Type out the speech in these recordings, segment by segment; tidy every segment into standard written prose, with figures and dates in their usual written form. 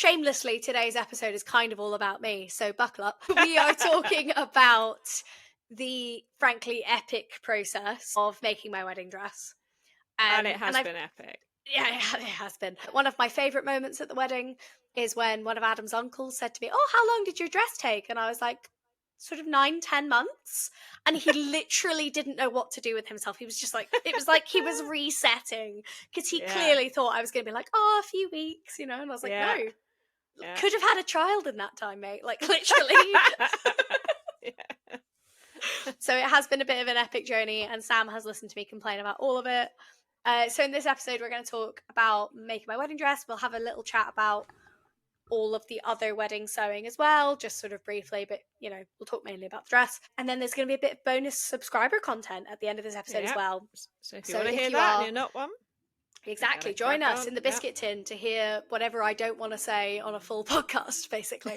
shamelessly, today's episode is kind of all about me, so buckle up. We are talking about the frankly epic process of making my wedding dress. And it has been epic. Yeah, it has been. One of my favourite moments at the wedding is when one of Adam's uncles said to me, "Oh, how long did your dress take?" And I was like, sort of 9-10 months. And he literally didn't know what to do with himself. He was just like, it was like he was resetting, because he clearly thought I was going to be like, a few weeks, And I was like, no, could have had a child in that time, mate. Like, literally. So it has been a bit of an epic journey, and Sam has listened to me complain about all of it. So in this episode, we're going to talk about making my wedding dress. We'll have a little chat about all of the other wedding sewing as well, just sort of briefly, but we'll talk mainly about the dress. And then there's going to be a bit of bonus subscriber content at the end of this episode as well. So if you want to hear that and you're not one, exactly, join us in the biscuit tin to hear whatever I don't want to say on a full podcast, basically.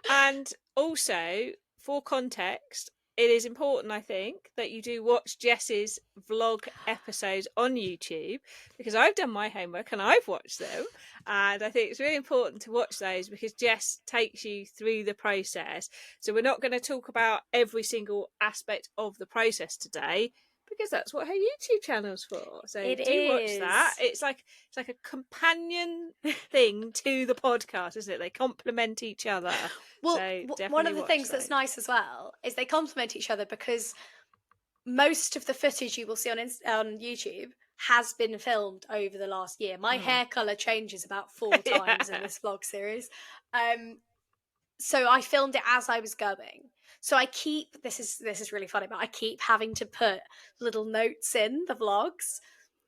And also, for context, it is important, I think, that you do watch Jess's vlog episodes on YouTube, because I've done my homework and I've watched them. And I think it's really important to watch those, because Jess takes you through the process. So we're not going to talk about every single aspect of the process today, because that's what her YouTube channel's for. So watch that. It's like a companion thing to the podcast, isn't it? They complement each other. Well, so one of the things that's nice as well is they complement each other, because most of the footage you will see on YouTube has been filmed over the last year. My hair colour changes about 4 times in this vlog series. So I filmed it as I was going. So I keep, this is really funny, but I keep having to put little notes in the vlogs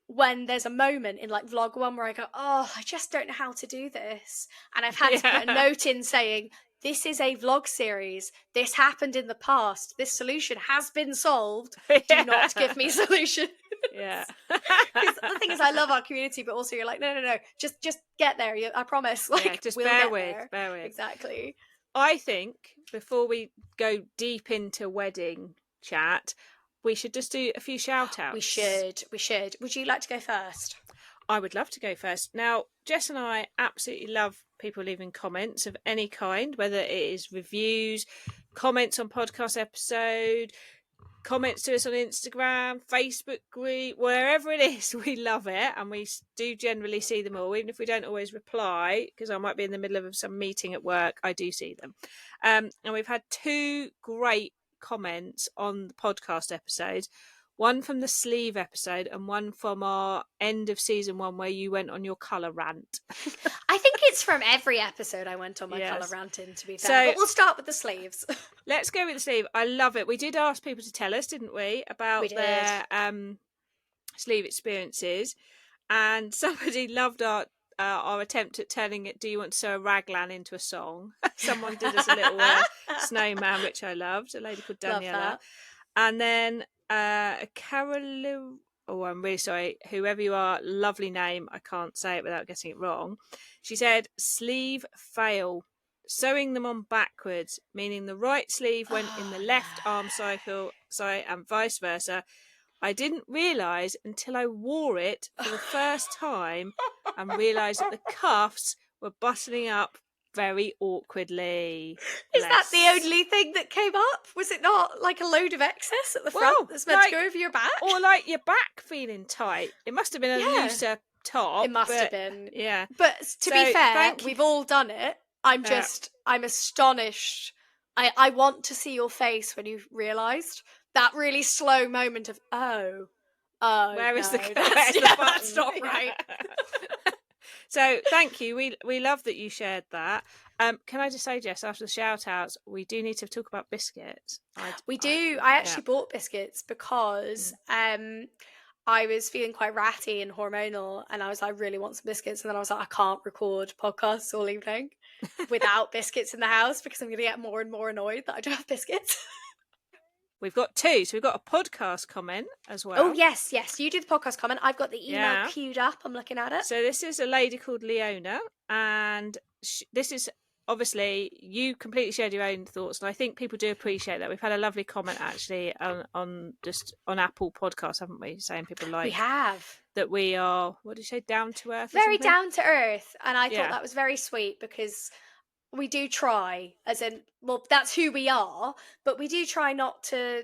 when there's a moment in like vlog 1 where I go, oh, I just don't know how to do this. And I've had to put a note in saying, this is a vlog series. This happened in the past. This solution has been solved. Do not give me solutions. Yeah. The thing is, I love our community, but also you're like, no. Just get there. I promise. Like, just we'll bear with. Exactly. I think before we go deep into wedding chat, we should just do a few shout outs. We should. Would you like to go first? I would love to go first. Now, Jess and I absolutely love people leaving comments of any kind, whether it is reviews, comments on podcast episode, comments to us on Instagram, Facebook group, wherever it is. We love it, and we do generally see them all, even if we don't always reply, because I might be in the middle of some meeting at work. I do see them. And we've had 2 great comments on the podcast episodes, one from the sleeve episode and one from our end of season 1 where you went on your colour rant. I think it's from every episode I went on my colour ranting, to be fair. But we'll start with the sleeves. Let's go with the sleeve. I love it. We did ask people to tell us, didn't we, about their sleeve experiences, and somebody loved our attempt at turning it, do you want to sew a raglan into a song? Someone did us a little snowman, which I loved, a lady called Daniela. And then Carol, I'm really sorry, whoever you are, lovely name, I can't say it without getting it wrong. She said, sleeve fail, sewing them on backwards, meaning the right sleeve went in the left arm cycle, and vice versa. I didn't realise until I wore it for the first time and realised that the cuffs were buttoning up very awkwardly. Is that the only thing that came up? Was it not like a load of excess at the front that's meant to go over your back? Or like your back feeling tight? It must have been a looser top. It must have been. Yeah. But to be fair, we've all done it. I'm astonished. I want to see your face when you've realised that really slow moment of, where is the button? That's not right. So thank you. We love that you shared that. Can I just say, Jess, after the shout outs, we do need to talk about biscuits. We do. I actually bought biscuits because I was feeling quite ratty and hormonal, and I was like, I really want some biscuits. And then I was like, I can't record podcasts all evening without biscuits in the house, because I'm going to get more and more annoyed that I don't have biscuits. We've got 2. So we've got a podcast comment as well. Oh, yes. You do the podcast comment. I've got the email queued up. I'm looking at it. So this is a lady called Leona, and this is obviously you completely shared your own thoughts, and I think people do appreciate that. We've had a lovely comment actually on Apple Podcasts, haven't we, saying people like we have that we are, what did you say, down to earth, very down to earth, and I thought that was very sweet, because we do try, as in, well, that's who we are, but we do try not to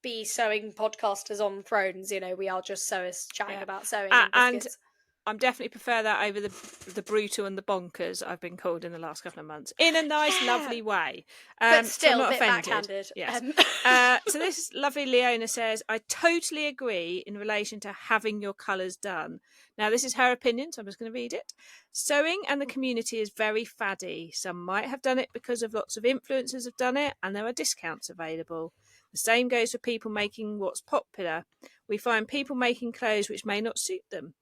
be sewing podcasters on thrones. We are just sewers chatting about sewing and biscuits. I'm definitely prefer that over the brutal and the bonkers I've been called in the last couple of months, in a nice, lovely way. But still, so I'm not a bit offended. backhanded. Yes. So this lovely Leona says, I totally agree in relation to having your colours done. Now, this is her opinion, so I'm just going to read it. Sewing and the community is very faddy. Some might have done it because of lots of influencers have done it, and there are discounts available. The same goes for people making what's popular. We find people making clothes which may not suit them.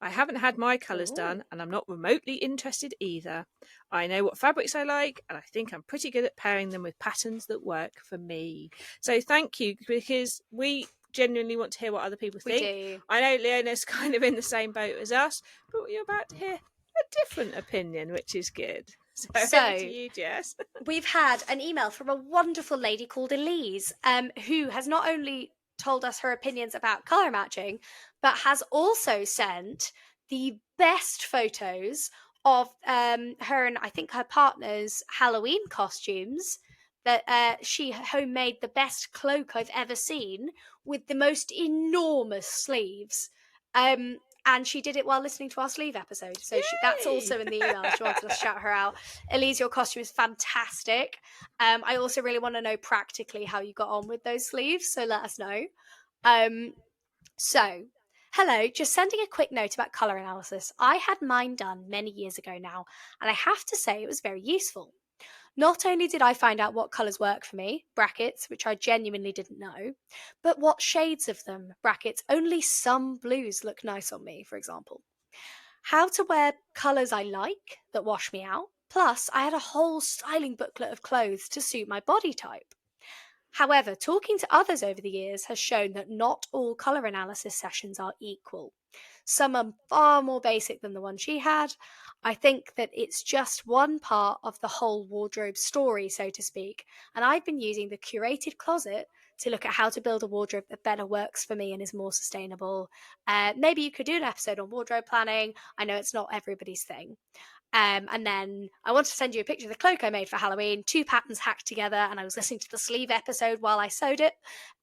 I haven't had my colours done, and I'm not remotely interested either. I know what fabrics I like, and I think I'm pretty good at pairing them with patterns that work for me. So thank you, because we genuinely want to hear what other people think. We do. I know Leona's kind of in the same boat as us, but you're about to hear a different opinion, which is good. So over to you, Jess. We've had an email from a wonderful lady called Elise, who has not only told us her opinions about colour matching, but has also sent the best photos of her and I think her partner's Halloween costumes. That she homemade the best cloak I've ever seen, with the most enormous sleeves. And she did it while listening to our sleeve episode. So that's also in the email. She wanted us to shout her out. Elise, your costume is fantastic. I also really want to know practically how you got on with those sleeves. So let us know. So, hello, just sending a quick note about colour analysis. I had mine done many years ago now, and I have to say it was very useful. Not only did I find out what colours work for me, brackets, which I genuinely didn't know, but what shades of them, brackets, only some blues look nice on me, for example. How to wear colours I like that wash me out, plus I had a whole styling booklet of clothes to suit my body type. However, talking to others over the years has shown that not all colour analysis sessions are equal. Some are far more basic than the one she had. I think that it's just one part of the whole wardrobe story, so to speak, and I've been using the curated closet to look at how to build a wardrobe that better works for me and is more sustainable. Maybe you could do an episode on wardrobe planning. I know it's not everybody's thing. And then I want to send you a picture of the cloak I made for Halloween, 2 patterns hacked together, and I was listening to the sleeve episode while I sewed it.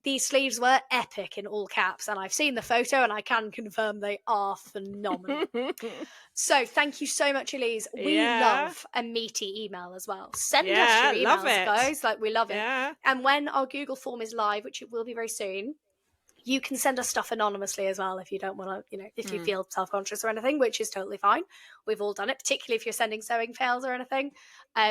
These sleeves were epic in all caps, and I've seen the photo and I can confirm they are phenomenal. So thank you so much, Elise. We love a meaty email as well. Send us your emails, guys. Like, we love it. And when our Google form is live, which it will be very soon, you can send us stuff anonymously as well if you don't want to, if you feel self-conscious or anything, which is totally fine. We've all done it, particularly if you're sending sewing fails or anything,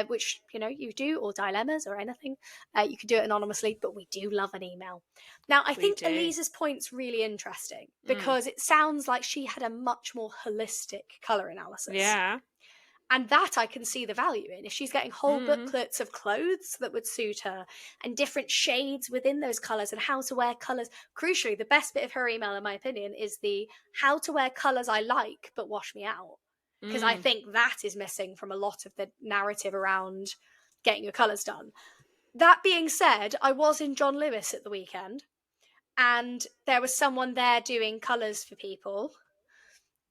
which, you do, or dilemmas or anything. You can do it anonymously, but we do love an email. Now, I think Elise's point's really interesting because it sounds like she had a much more holistic colour analysis. Yeah. And that I can see the value in. If she's getting whole booklets of clothes that would suit her and different shades within those colours and how to wear colours. Crucially, the best bit of her email, in my opinion, is the how to wear colours I like but wash me out. Because I think that is missing from a lot of the narrative around getting your colours done. That being said, I was in John Lewis at the weekend and there was someone there doing colours for people.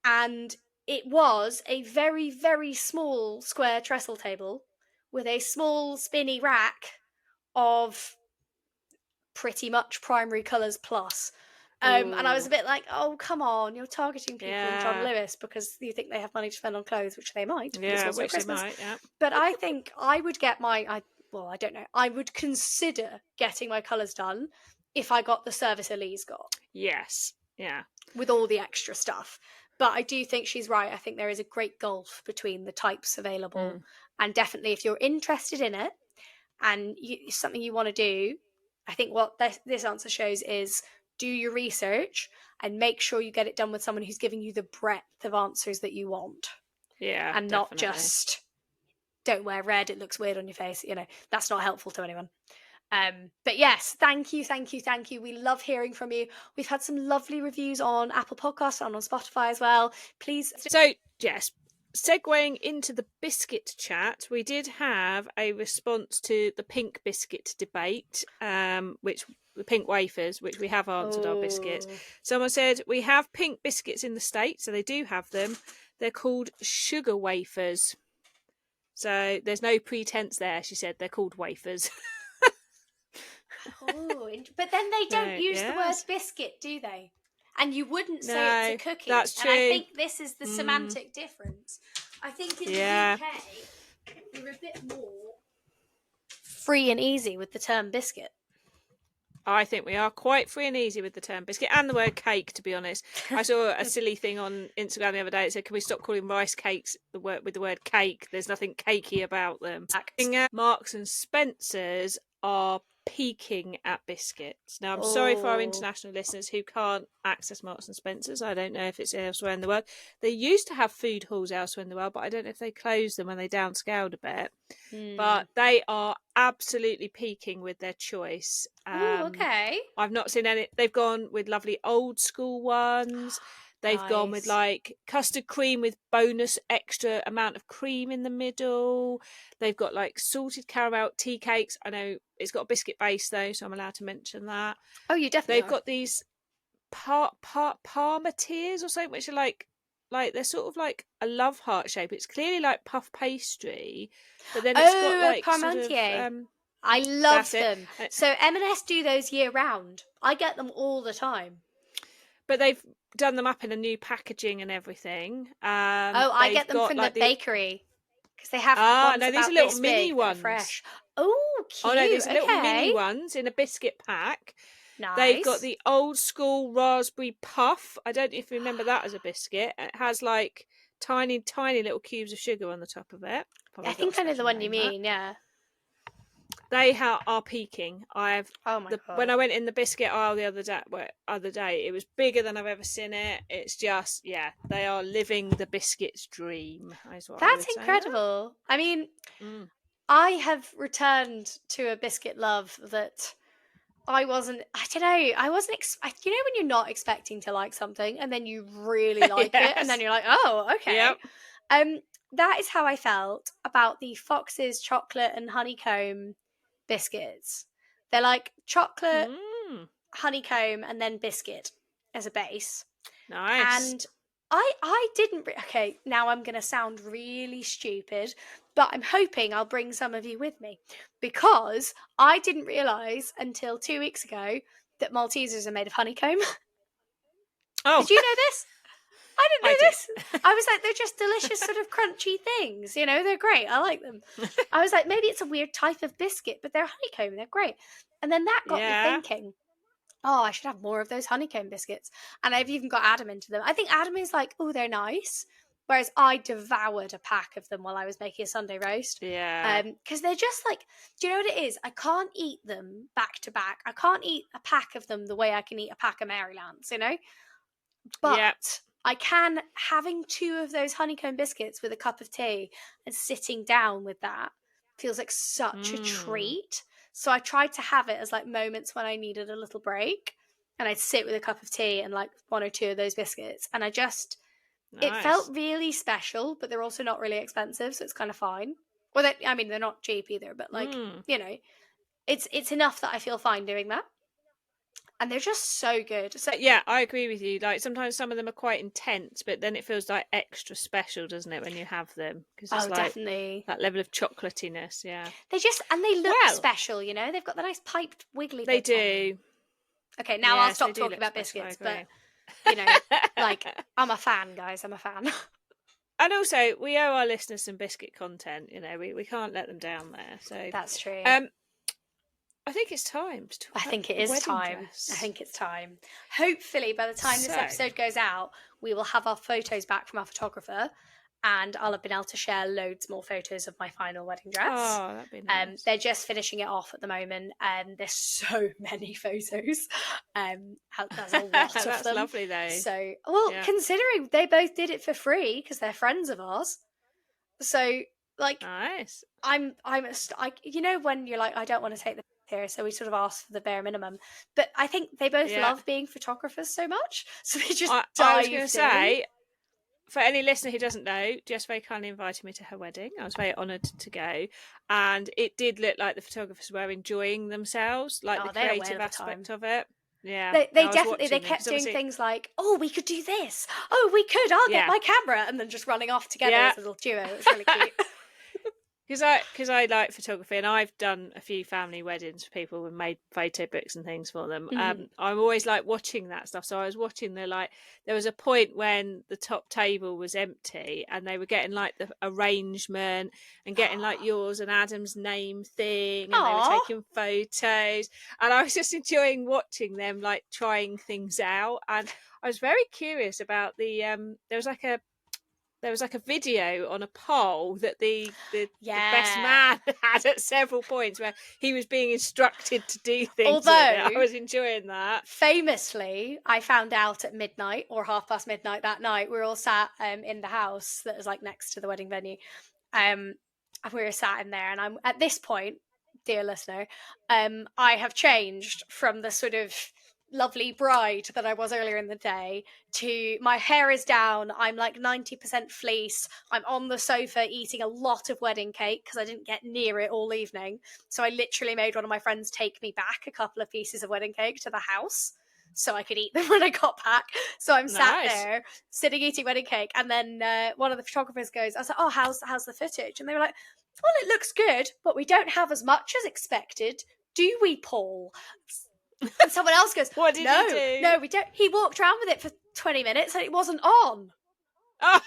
And it was a very, very small square trestle table with a small spinny rack of pretty much primary colours plus. And I was a bit like, oh, come on, you're targeting people in John Lewis because you think they have money to spend on clothes, which they might. Yeah, also which Christmas. they might, yeah. But I think I would get I don't know. I would consider getting my colours done if I got the service Elise got. Yes, yeah. With all the extra stuff. But I do think she's right. I think there is a great gulf between the types available. And definitely if you're interested in it and it's something you want to do, I think what this answer shows is do your research and make sure you get it done with someone who's giving you the breadth of answers that you want. Yeah, and not just don't wear red, it looks weird on your face. That's not helpful to anyone. But yes, thank you. We love hearing from you. We've had some lovely reviews on Apple Podcasts and on Spotify as well. Please. So, Jess, segueing into the biscuit chat, we did have a response to the pink biscuit debate, which the pink wafers, which we have answered our biscuits. Someone said we have pink biscuits in the States, so they do have them. They're called sugar wafers. So there's no pretense there, she said. They're called wafers. But then they don't use the word biscuit, do they? And you wouldn't say it's a cookie. That's true. And I think this is the semantic difference. I think in the UK, we're a bit more free and easy with the term biscuit. I think we are quite free and easy with the term biscuit and the word cake, to be honest. I saw a silly thing on Instagram the other day. It said, can we stop calling rice cakes with the word cake? There's nothing cakey about them. Marks and Spencer's are peaking at biscuits. Now, I'm sorry for our international listeners who can't access Marks and Spencer's. I don't know if it's elsewhere in the world. They used to have food halls elsewhere in the world, but I don't know if they closed them when they downscaled a bit. But they are absolutely peaking with their choice. Okay. I've not seen any. They've gone with lovely old school ones. They've gone with like custard cream with bonus extra amount of cream in the middle. They've got like salted caramel tea cakes. I know it's got a biscuit base though, so I'm allowed to mention that. Oh, you definitely They've got these Parma tears or something, which are like they're sort of like a love heart shape. It's clearly like puff pastry, but then it's got like Parmentier. sort of, I love them. So M&S do those year round. I get them all the time. But they've done them up in a new packaging and everything. I get them from the bakery because they have. No, these are little mini ones. Fresh. Oh, cute. Oh no, these are little mini ones in a biscuit pack. Nice. They've got the old school raspberry puff. I don't know if you remember that as a biscuit. It has like tiny, tiny little cubes of sugar on the top of it. I think I know the one you mean. Yeah. They are peaking. God. When I went in the biscuit aisle the other day, it was bigger than I've ever seen it. It's just, they are living the biscuit's dream. That's incredible. I mean, I have returned to a biscuit love that I wasn't you know, when you're not expecting to like something and then you really like it and then you're like, oh, okay. Yep. That is how I felt about the Fox's chocolate and honeycomb biscuits. They're like chocolate, honeycomb, and then biscuit as a base. Nice. And I didn't. Okay, now I'm going to sound really stupid, but I'm hoping I'll bring some of you with me because I didn't realise until 2 weeks ago that Maltesers are made of honeycomb. Oh, did you know this? I didn't know this. I was like, they're just delicious sort of crunchy things. You know, they're great. I like them. I was like, maybe it's a weird type of biscuit, but they're honeycomb. They're great. And then that got me thinking, oh, I should have more of those honeycomb biscuits. And I've even got Adam into them. I think Adam is like, oh, they're nice. Whereas I devoured a pack of them while I was making a Sunday roast. Yeah. Because they're just like, do you know what it is? I can't eat them back to back. I can't eat a pack of them the way I can eat a pack of Marylands, you know? But I can, having 2 of those honeycomb biscuits with a cup of tea and sitting down with that feels like such a treat. So I tried to have it as like moments when I needed a little break and I'd sit with a cup of tea and like 1 or 2 of those biscuits. And I just, it felt really special, but they're also not really expensive. So it's kind of fine. Well, they're not cheap either, but like, you know, it's enough that I feel fine doing that. And they're just so good. So yeah, I agree with you. Like sometimes some of them are quite intense, but then it feels like extra special, doesn't it, when you have them? Because it's definitely that level of chocolatiness. Yeah, they look special. You know, they've got the nice piped wiggly. They do. Okay, now I'll stop talking about biscuits, but you know, like I'm a fan, guys. I'm a fan. And also, we owe our listeners some biscuit content. You know, we can't let them down there. So that's true. I think it's time to talk I think it is time. Dress. I think it's time. Hopefully, by the time this episode goes out, we will have our photos back from our photographer and I'll have been able to share loads more photos of my final wedding dress. Oh, that'd be nice. They're just finishing it off at the moment and there's so many photos. That's a lot of That's them. lovely, though. So, considering they both did it for free because they're friends of ours. So, like, nice. You know, when you're like, I don't want to take the here, so we sort of asked for the bare minimum. But I think they both love being photographers so much, so they just I was going to say, for any listener who doesn't know, Jess very kindly invited me to her wedding. I was very honoured to go, and it did look like the photographers were enjoying themselves, like the creative aspect of it. Yeah, they definitely kept doing things like, oh, we could do this. Oh, we could. I'll get my camera, and then just running off together as a little duo. It was really cute. Because I like photography, and I've done a few family weddings for people and made photo books and things for them. I'm always like watching that stuff. So I was watching there was a point when the top table was empty and they were getting like the arrangement and getting like yours and Adam's name thing, and they were taking photos, and I was just enjoying watching them like trying things out. And I was very curious about the there was like a video on a pole that the best man had at several points where he was being instructed to do things. Although I was enjoying that. Famously, I found out at midnight or midnight that night. We were all sat in the house that was like next to the wedding venue. And we were sat in there, and I'm at this point, dear listener, I have changed from the sort of lovely bride that I was earlier in the day to my hair is down, I'm like 90% fleece, I'm on the sofa eating a lot of wedding cake because I didn't get near it all evening, so I literally made one of my friends take me back a couple of pieces of wedding cake to the house so I could eat them when I got back. So I'm sat there sitting eating wedding cake, and then one of the photographers goes, I was like, oh, how's the footage? And they were like, well, it looks good, but we don't have as much as expected, do we, Paul? And someone else goes, what did he do? No, we don't. He walked around with it for 20 minutes and it wasn't on. Oh.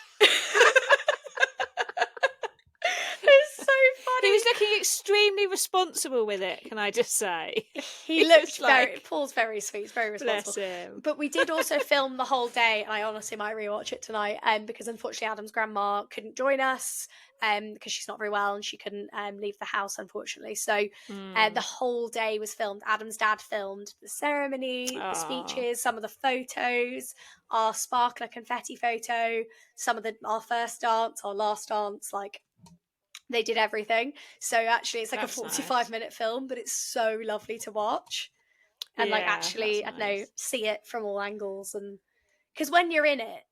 It's so funny. He was looking extremely responsible with it, can I just say? He looked Paul's very sweet, very responsible. Bless him. But we did also film the whole day, and I honestly might rewatch it tonight, because unfortunately Adam's grandma couldn't join us because she's not very well and she couldn't leave the house, unfortunately. So the whole day was filmed. Adam's dad filmed the ceremony, the speeches, some of the photos, our sparkler confetti photo, some of our first dance, our last dance, like they did everything. So actually it's like a 45-minute film, but it's so lovely to watch and like actually I don't know, see it from all angles. And because when you're in it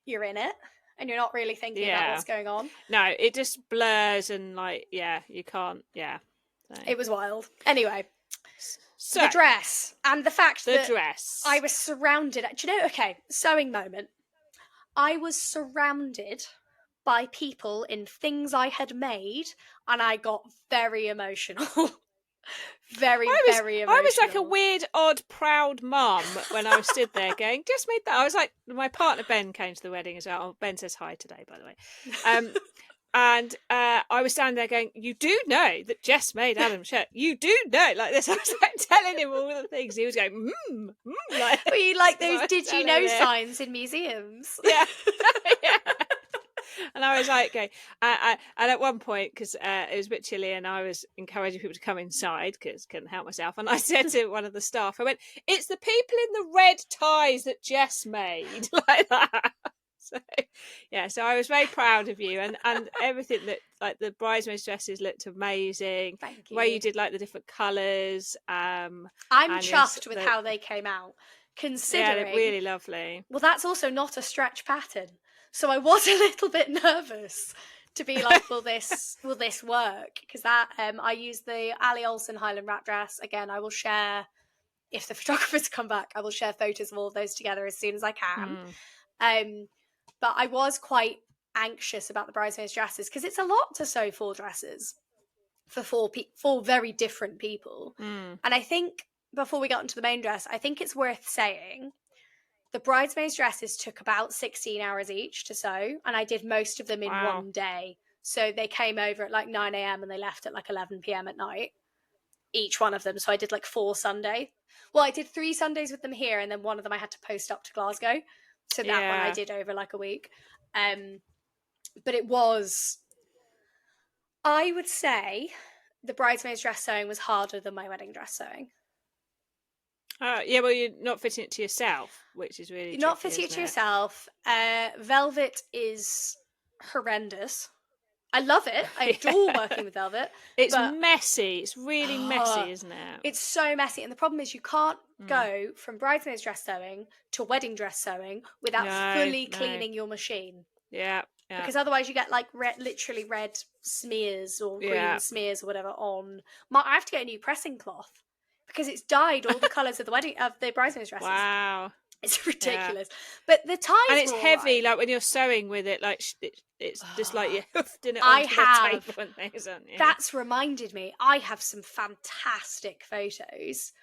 and you're not really thinking about what's going on. No, it just blurs and like you can't so. It was wild. Anyway, so the dress and the fact that I was surrounded. Do you know, sewing moment, I was surrounded by people in things I had made, and I got very emotional. very emotional. I was like a weird, odd, proud mum when I was stood there going, just made that. I was like, my partner Ben came to the wedding as well. Oh, Ben says hi today, by the way. And I was standing there going, you do know that Jess made Adam's shirt. You do know, like this. I was like telling him all the things. He was going, like, were you like those did you know signs in museums? Yeah. Yeah. And I was like, okay. And at one point, because it was a bit chilly and I was encouraging people to come inside because I couldn't help myself. And I said to one of the staff, I went, it's the people in the red ties that Jess made. Like that. So I was very proud of you and everything that, like, the bridesmaids' dresses looked amazing. Thank you. The way you did, like, the different colours. I'm chuffed with how they came out. Considering, they're really lovely. Well, that's also not a stretch pattern. So I was a little bit nervous to be like, will this work? Because that I used the Ali Olsen Highland wrap dress. Again, I will share, if the photographers come back, I will share photos of all of those together as soon as I can. But I was quite anxious about the bridesmaids' dresses because it's a lot to sew 4 dresses for 4 very different people. And I think before we got into the main dress, I think it's worth saying the bridesmaids' dresses took about 16 hours each to sew, and I did most of them in one day. So they came over at like 9 a.m. and they left at like 11 p.m. at night, each one of them. So I did like 4 Sundays. Well, I did 3 Sundays with them here, and then one of them I had to post up to Glasgow. So that one I did over like a week. But it was, I would say the bridesmaids' dress sewing was harder than my wedding dress sewing. Well, you're not fitting it to yourself, which is really You're not fitting it to yourself. Velvet is horrendous. I love it. I adore working with velvet. It's messy. It's really messy, isn't it? It's so messy. And the problem is you can't go from bridesmaids' dress sewing to wedding dress sewing without fully cleaning your machine. Yeah. Because otherwise you get like literally red smears or green smears or whatever on. I have to get a new pressing cloth because it's dyed all the colours of the bridesmaids dresses. Wow. It's ridiculous. But the ties and it's were heavy, right. like when you're sewing with it, like it's just like you're hoofing it onto the table and things, aren't you? That's reminded me, I have some fantastic photos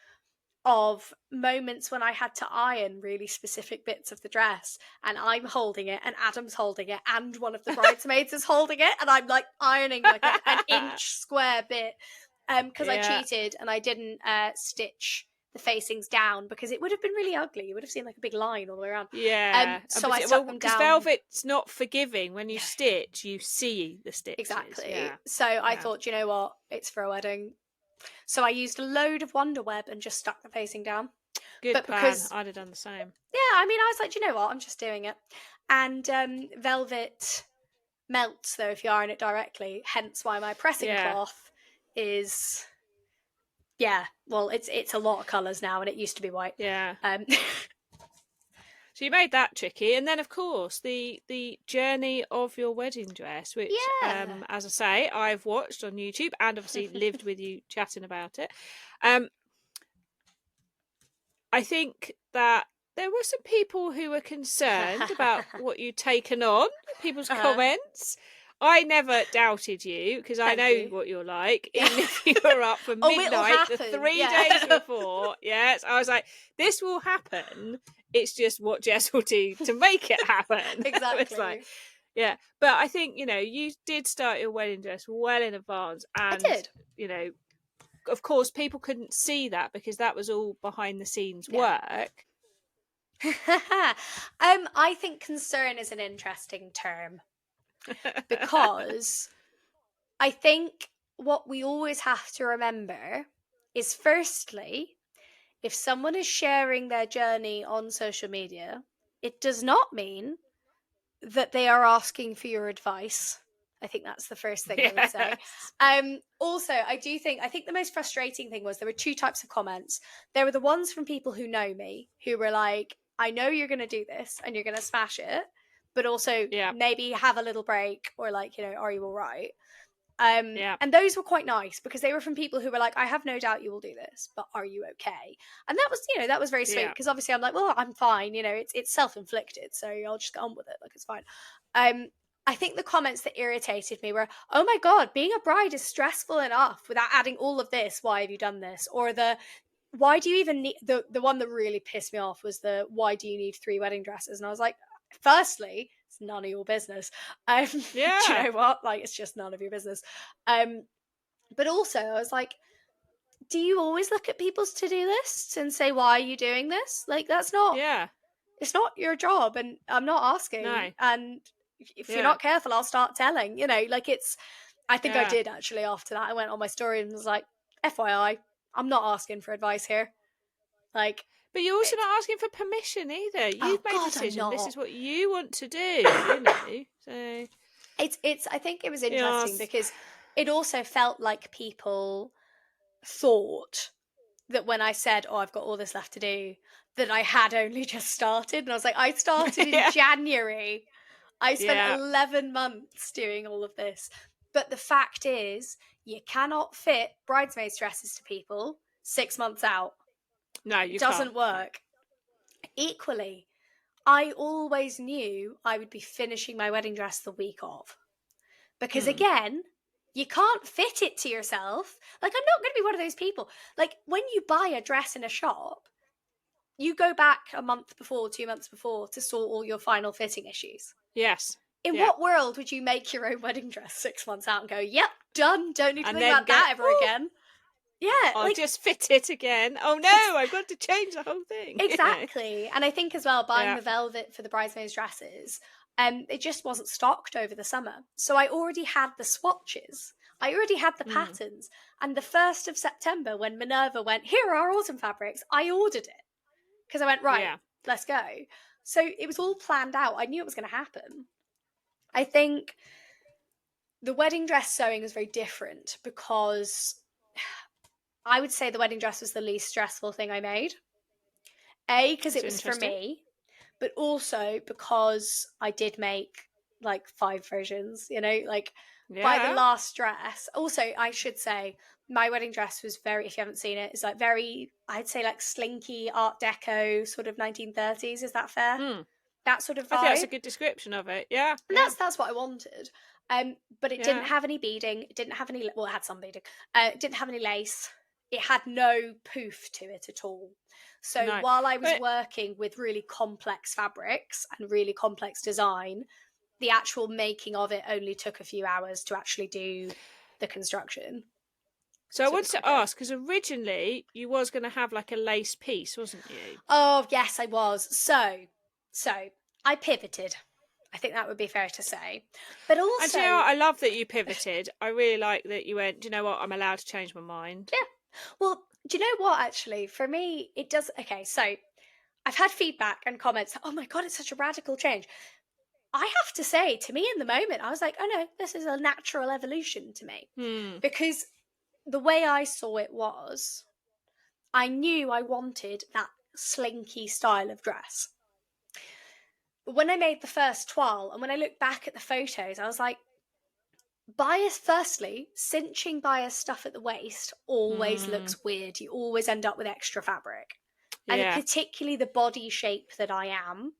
of moments when I had to iron really specific bits of the dress, and I'm holding it and Adam's holding it and one of the bridesmaids is holding it, and I'm like ironing like an inch square bit because I cheated and I didn't stitch the facings down because it would have been really ugly. You would have seen like a big line all the way around. So I stuck them down. Because velvet's not forgiving. When you stitch, you see the stitches. Exactly. So I thought, you know what, it's for a wedding. So I used a load of Wonder Web and just stuck the facing down. Good plan. Because I'd have done the same. Yeah, I mean, I was like, you know what, I'm just doing it. And velvet melts, though, if you iron it directly. Hence why my pressing cloth is... Yeah, well, it's a lot of colours now, and it used to be white. Yeah. So you made that tricky, and then of course the journey of your wedding dress, which, as I say, I've watched on YouTube and obviously lived with you chatting about it. I think that there were some people who were concerned about what you'd taken on, people's comments. I never doubted you because I know what you're like. Even if you were up for midnight the 3 days before, I was like, this will happen. It's just what Jess will do to make it happen. Exactly. It's like, but I think, you did start your wedding dress well in advance. And, I did. Of course, people couldn't see that because that was all behind the scenes work. I think concern is an interesting term because I think what we always have to remember is, firstly, if someone is sharing their journey on social media, it does not mean that they are asking for your advice. I think that's the first thing I would say. Also, I think the most frustrating thing was there were two types of comments. There were the ones from people who know me, who were like, I know you're going to do this and you're going to smash it, but also maybe have a little break, or like, are you all right? And those were quite nice because they were from people who were like, I have no doubt you will do this, but are you okay? And that was very sweet because obviously I'm like, well, I'm fine, it's self-inflicted, so I'll just get on with it, like it's fine. I think the comments that irritated me were, oh my god, being a bride is stressful enough without adding all of this, why have you done this? Or why do you even need, the one that really pissed me off was why do you need 3 wedding dresses? And I was like, firstly, it's none of your business. Do you know what? Like, it's just none of your business. But also, I was like, do you always look at people's to-do lists and say, why are you doing this? Like, that's not... It's not your job, and I'm not asking. No. And if you're not careful, I'll start telling. Like, it's... I think I did, actually, after that. I went on my story and was like, FYI, I'm not asking for advice here. Like... But you're also not asking for permission either. You've made a decision. This is what you want to do, So it's. I think it was interesting because it also felt like people thought that when I said, "Oh, I've got all this left to do," that I had only just started, and I was like, I started in January. I spent 11 months doing all of this. But the fact is, you cannot fit bridesmaids' dresses to people 6 months out. No, you can't. It doesn't work. Equally, I always knew I would be finishing my wedding dress the week of. Because again, you can't fit it to yourself. Like, I'm not going to be one of those people. Like, when you buy a dress in a shop, you go back a month before, 2 months before to sort all your final fitting issues. Yes. In what world would you make your own wedding dress 6 months out and go, yep, done, don't need to think about that ever again? Yeah. I'll just fit it again. Oh no, I've got to change the whole thing. Exactly. And I think as well, buying the velvet for the bridesmaids' dresses, it just wasn't stocked over the summer. So I already had the swatches. I already had the patterns. And the 1st of September, when Minerva went, here are our autumn fabrics, I ordered it. Because I went, right, let's go. So it was all planned out. I knew it was going to happen. I think the wedding dress sewing was very different because I would say the wedding dress was the least stressful thing I made. Because it was for me, but also because I did make like 5 versions, you know, like by the Yeah. last dress. Also, I should say my wedding dress was very, if you haven't seen it, it's like very, I'd say like slinky Art Deco, sort of 1930s. Is that fair? That sort of I think that's vibe. a good description of it. Yeah. And Yeah. that's what I wanted. But it didn't Yeah. have any beading. It didn't have any. Well, it had some beading. It didn't have any lace. It had no poof to it at all. So No. while I was But working with really complex fabrics and really complex design, the actual making of it only took a few hours to actually do the construction. so I So it wanted was to quicker. ask, because originally you was going to have like a lace piece, wasn't you? Oh yes, I was. So I pivoted. I think that would be fair to say. But And also, you know what? I love that you pivoted. I really like that you went, do you know what? I'm allowed to change my mind. yeah. Well, do you know what? Actually, for me, it does. Okay, so I've had feedback and comments. Oh my god, it's such a radical change. I have to say, to me in the moment, I was like, oh no, this is a natural evolution to me, because the way I saw it was, I knew I wanted that slinky style of dress. But when I made the first toile and when I look back at the photos, I was like, bias, firstly, cinching bias stuff at the waist always looks weird. You always end up with extra fabric. And Yeah. particularly the body shape that I am.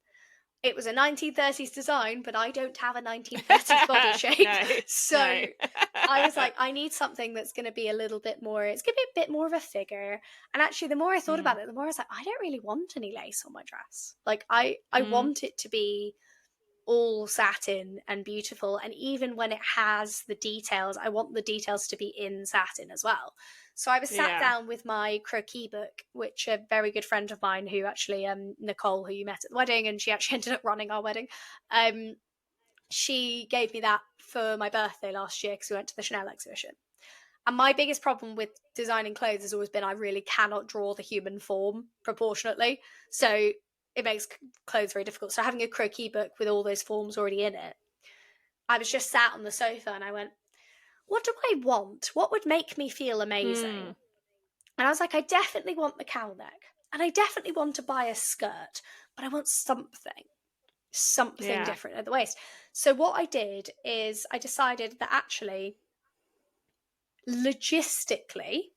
It was a 1930s design, but I don't have a 1930s body shape. No, So no. I was like, I need something that's going to be a little bit more, it's going to be a bit more of a figure. And actually, the more I thought about it, the more I was like, I don't really want any lace on my dress. Like, I want it to be all satin and beautiful. And even when it has the details, I want the details to be in satin as well. So I was sat down with my croquis book, which a very good friend of mine who actually, Nicole, who you met at the wedding, and she actually ended up running our wedding. She gave me that for my birthday last year because we went to the Chanel exhibition. And my biggest problem with designing clothes has always been I really cannot draw the human form proportionately. So it makes clothes very difficult. So having a croquis book with all those forms already in it, I was just sat on the sofa and I went, what do I want? What would make me feel amazing? And I was like, I definitely want the cowl neck. And I definitely want to buy a skirt, but I want something different at the waist. So what I did is I decided that actually, logistically,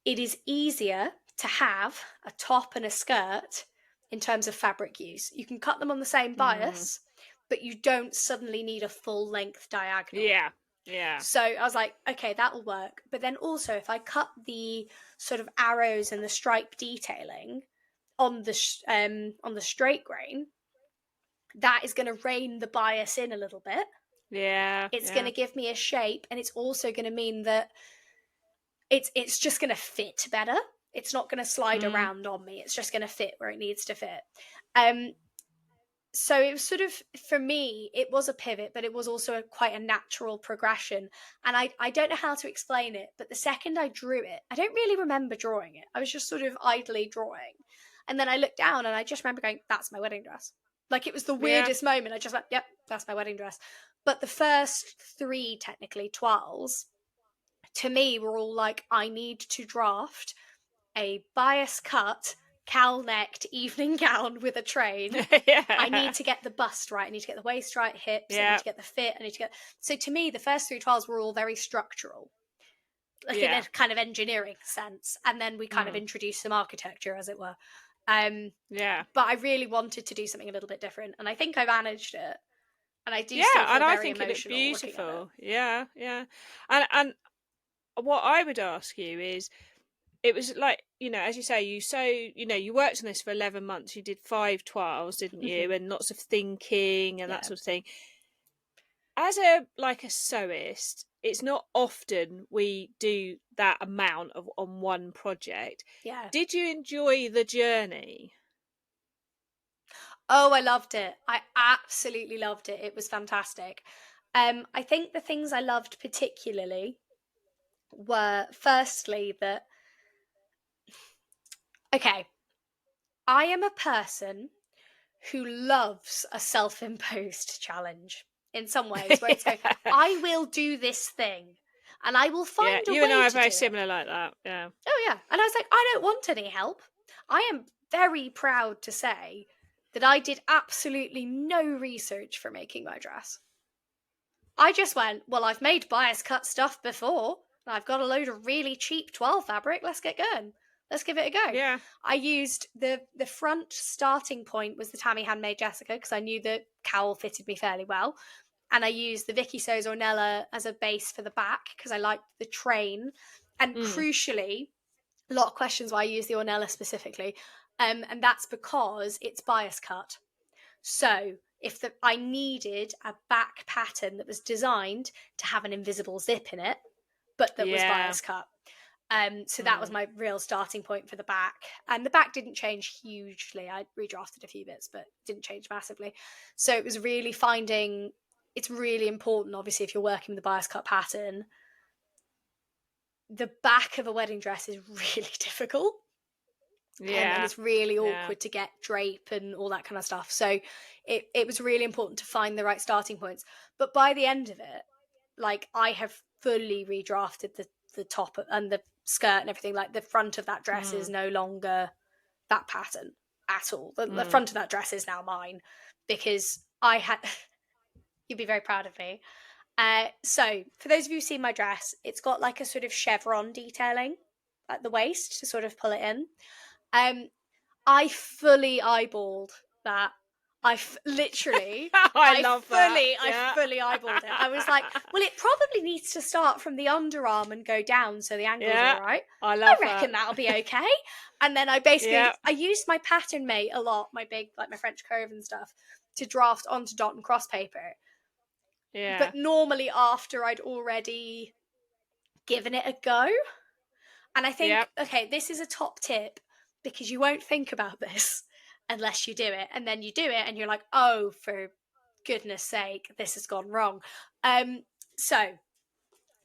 it is easier to have a top and a skirt in terms of fabric use. You can cut them on the same bias, but you don't suddenly need a full length diagonal. Yeah. So I was like, okay, that will work. But then also, if I cut the sort of arrows and the stripe detailing on the straight grain, that is going to rein the bias in a little bit. Yeah. It's going to give me a shape, and it's also going to mean that it's just going to fit better. It's not going to slide around on me. It's just going to fit where it needs to fit. So it was sort of, for me, it was a pivot, but it was also quite a natural progression. And I don't know how to explain it, but the second I drew it, I don't really remember drawing it. I was just sort of idly drawing. And then I looked down and I just remember going, that's my wedding dress. Like, it was the weirdest moment. I just went, yep, that's my wedding dress. But the first 3, technically, toiles, to me, were all like, I need to draft a bias cut, cowl-necked evening gown with a train. I need to get the bust right. I need to get the waist right, hips. I need to get the fit. I need to get. So to me, the first 3 trials were all very structural, like in a kind of engineering sense, and then we kind of introduced some architecture, as it were. But I really wanted to do something a little bit different, and I think I managed it. And I do still feel and very I think it looked beautiful. Yeah. And what I would ask you is, it was like, as you say, you worked on this for 11 months. You did 5 trials, didn't you? And lots of thinking and that sort of thing. As a sewist, it's not often we do that amount on one project. Yeah. Did you enjoy the journey? Oh, I loved it. I absolutely loved it. It was fantastic. I think the things I loved particularly were, firstly, that, okay, I am a person who loves a self-imposed challenge in some ways, where it's going, I will do this thing and I will find a way to do it. You and I are very similar like that. Yeah. Oh, yeah. And I was like, I don't want any help. I am very proud to say that I did absolutely no research for making my dress. I just went, well, I've made bias cut stuff before. I've got a load of really cheap 12 fabric. Let's get going. Let's give it a go. Yeah. I used the front starting point was the Tammy Handmade Jessica because I knew the cowl fitted me fairly well. And I used the Vicky Sews Ornella as a base for the back because I liked the train. And crucially, a lot of questions why I use the Ornella specifically. And that's because it's bias cut. So if I needed a back pattern that was designed to have an invisible zip in it, but that was bias cut. So that was my real starting point for the back. And the back didn't change hugely. I redrafted a few bits, but didn't change massively. So it was really finding, it's really important, obviously, if you're working with a bias cut pattern, the back of a wedding dress is really difficult. Yeah. And it's really awkward to get drape and all that kind of stuff. So it was really important to find the right starting points. But by the end of it, like, I have fully redrafted the top and the skirt and everything. Like, the front of that dress is no longer that pattern at all. The front of that dress is now mine because I had... You'd be very proud of me. So for those of you who've seen my dress, it's got like a sort of chevron detailing at the waist to sort of pull it in. I fully eyeballed that. Literally, I fully eyeballed it. I was like, well, it probably needs to start from the underarm and go down so the angle's all right. I reckon that'll be okay. And then I basically, I used my pattern mate a lot, my big, like my French curve and stuff, to draft onto dot and cross paper. Yeah. But normally after I'd already given it a go. And I think, okay, this is a top tip because you won't think about this unless you do it. And then you do it and you're like, oh, for goodness sake, this has gone wrong. So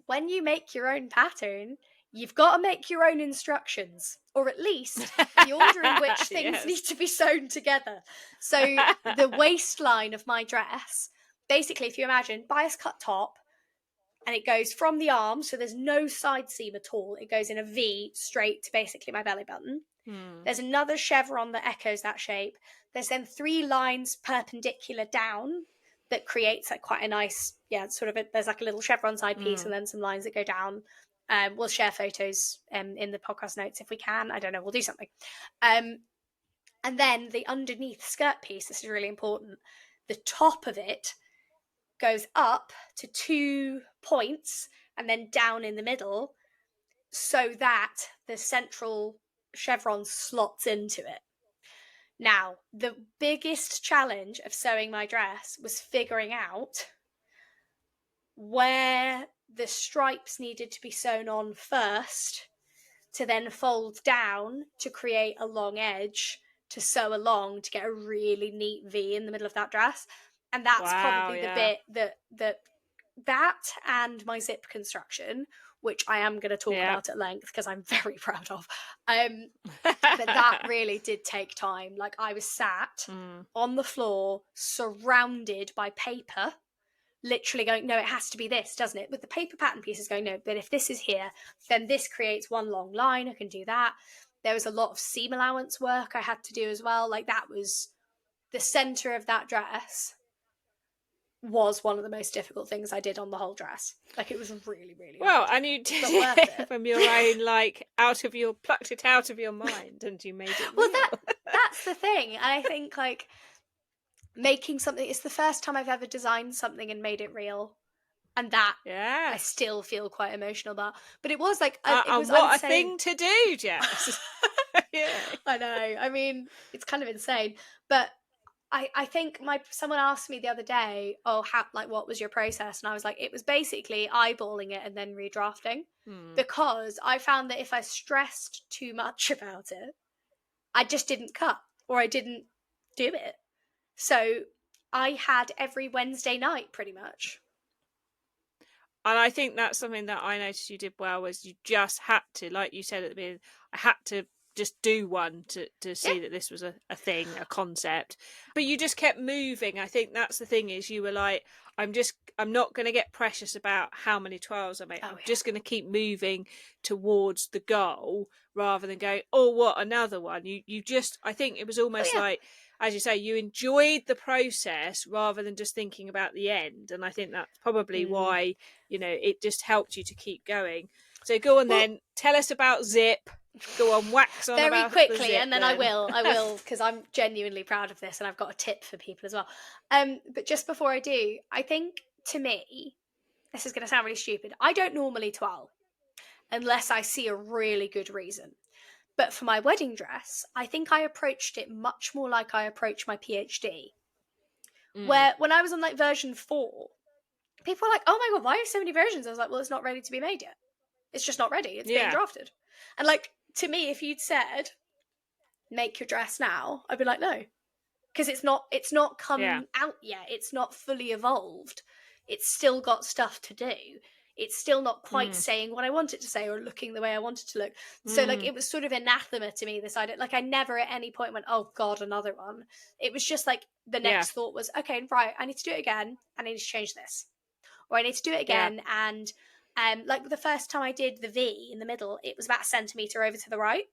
when you make your own pattern, you've got to make your own instructions, or at least the order in which things need to be sewn together. So the waistline of my dress, basically, if you imagine bias cut top, and it goes from the arm, so there's no side seam at all. It goes in a V straight to basically my belly button. There's another chevron that echoes that shape. There's then 3 lines perpendicular down that creates like quite a nice, sort of there's like a little chevron side piece and then some lines that go down. We'll share photos in the podcast notes if we can. I don't know, we'll do something. And then the underneath skirt piece, this is really important. The top of it goes up to 2 points and then down in the middle so that the central chevron slots into it. Now, the biggest challenge of sewing my dress was figuring out where the stripes needed to be sewn on first to then fold down to create a long edge to sew along to get a really neat V in the middle of that dress. And that's probably the bit that and my zip construction, which I am going to talk about at length because I'm very proud of. But that really did take time. Like, I was sat on the floor surrounded by paper, literally going, no, it has to be this, doesn't it? With the paper pattern pieces going, no, but if this is here, then this creates one long line. I can do that. There was a lot of seam allowance work I had to do as well. Like, that was the center of that dress was one of the most difficult things I did on the whole dress. Like, it was really, really hard. And you did it from your own, like, plucked it out of your mind and you made it well, that's the thing. And I think, like, making something, it's the first time I've ever designed something and made it real. And that I still feel quite emotional about. But it was like, it was what insane. A thing to do, Jess. I know. I mean, it's kind of insane. But I think someone asked me the other day, what was your process? And I was like, it was basically eyeballing it and then redrafting because I found that if I stressed too much about it, I just didn't cut or I didn't do it. So I had every Wednesday night pretty much. And I think that's something that I noticed you did well was you just had to, like you said at the beginning, I had to just do one to see that this was a thing, a concept. But you just kept moving. I think that's the thing is you were like, I'm not going to get precious about how many 12s I make. I'm just going to keep moving towards the goal rather than going, oh, what, another one? You just, I think it was almost like, as you say, you enjoyed the process rather than just thinking about the end. And I think that's probably why, it just helped you to keep going. So go on then, tell us about Zip. Go on, wax on very about quickly, the Zip, and then I will, because I'm genuinely proud of this, and I've got a tip for people as well. But just before I do, I think, to me, this is going to sound really stupid, I don't normally twirl unless I see a really good reason. But for my wedding dress, I think I approached it much more like I approached my PhD. Where when I was on like version 4, people were like, oh my God, why are so many versions? I was like, well, it's not ready to be made yet. It's just not ready. It's being drafted. And like, to me, if you'd said, make your dress now, I'd be like, no. Because it's not come out yet. It's not fully evolved. It's still got stuff to do. It's still not quite saying what I want it to say or looking the way I want it to look. So like, it was sort of anathema to me, this idea. Like, I never at any point went, oh God, another one. It was just like, the next thought was, okay, right, I need to do it again, and I need to change this. Or I need to do it again, and like the first time I did the V in the middle, it was about a centimetre over to the right.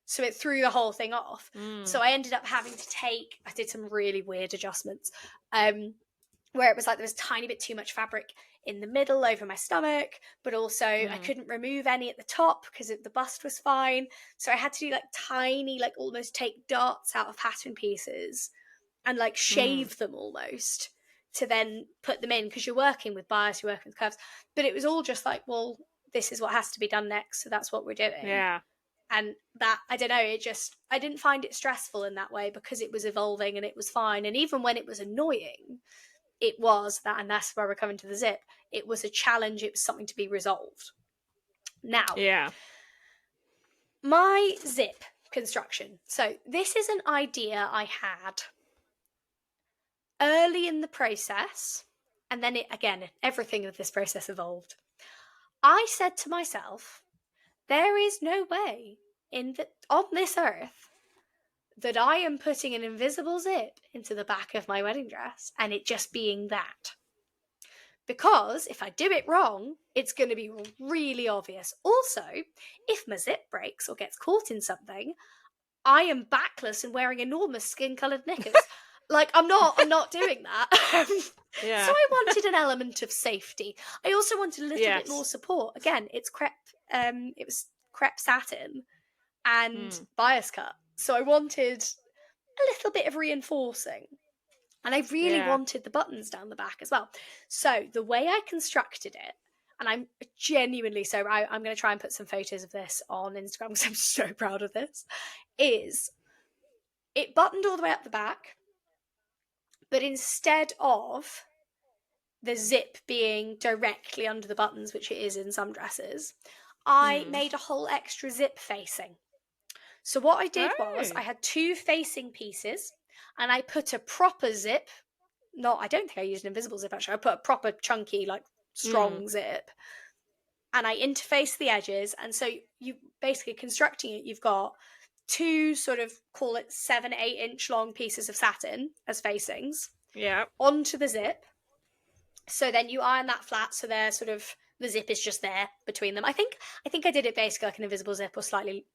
So it threw the whole thing off. So I ended up having to I did some really weird adjustments, where it was like there was a tiny bit too much fabric in the middle over my stomach, but also I couldn't remove any at the top because the bust was fine. So I had to do like tiny, like almost take darts out of pattern pieces and like shave them almost to then put them in, because you're working with bias, you're working with curves. But it was all just like, well, this is what has to be done next, so that's what we're doing. Yeah. And that, I don't know, I didn't find it stressful in that way because it was evolving and it was fine. And even when it was annoying, it was that, and that's where we're coming to the Zip, it was a challenge, it was something to be resolved. Now, my Zip construction. So this is an idea I had early in the process, and then everything of this process evolved. I said to myself, there is no way on this earth that I am putting an invisible zip into the back of my wedding dress and it just being that. Because if I do it wrong, it's going to be really obvious. Also, if my zip breaks or gets caught in something, I am backless and wearing enormous skin-coloured knickers. Like, I'm not doing that. So I wanted an element of safety. I also wanted a little bit more support. Again, it's crepe. It was crepe satin and bias cut. So I wanted a little bit of reinforcing. And I really wanted the buttons down the back as well. So the way I constructed it, and I'm genuinely I'm going to try and put some photos of this on Instagram because I'm so proud of this, is it buttoned all the way up the back, but instead of the zip being directly under the buttons, which it is in some dresses, I made a whole extra zip facing. So what I did was I had 2 facing pieces and I put a proper zip. I don't think I used an invisible zip actually. I put a proper chunky, like strong zip. And I interfaced the edges. And so you basically constructing it, you've got 2 sort of, call it 7-8 inch long pieces of satin as facings. Yeah. Onto the zip. So then you iron that flat, so they're sort of, the zip is just there between them. I think I did it basically like an invisible zip, or slightly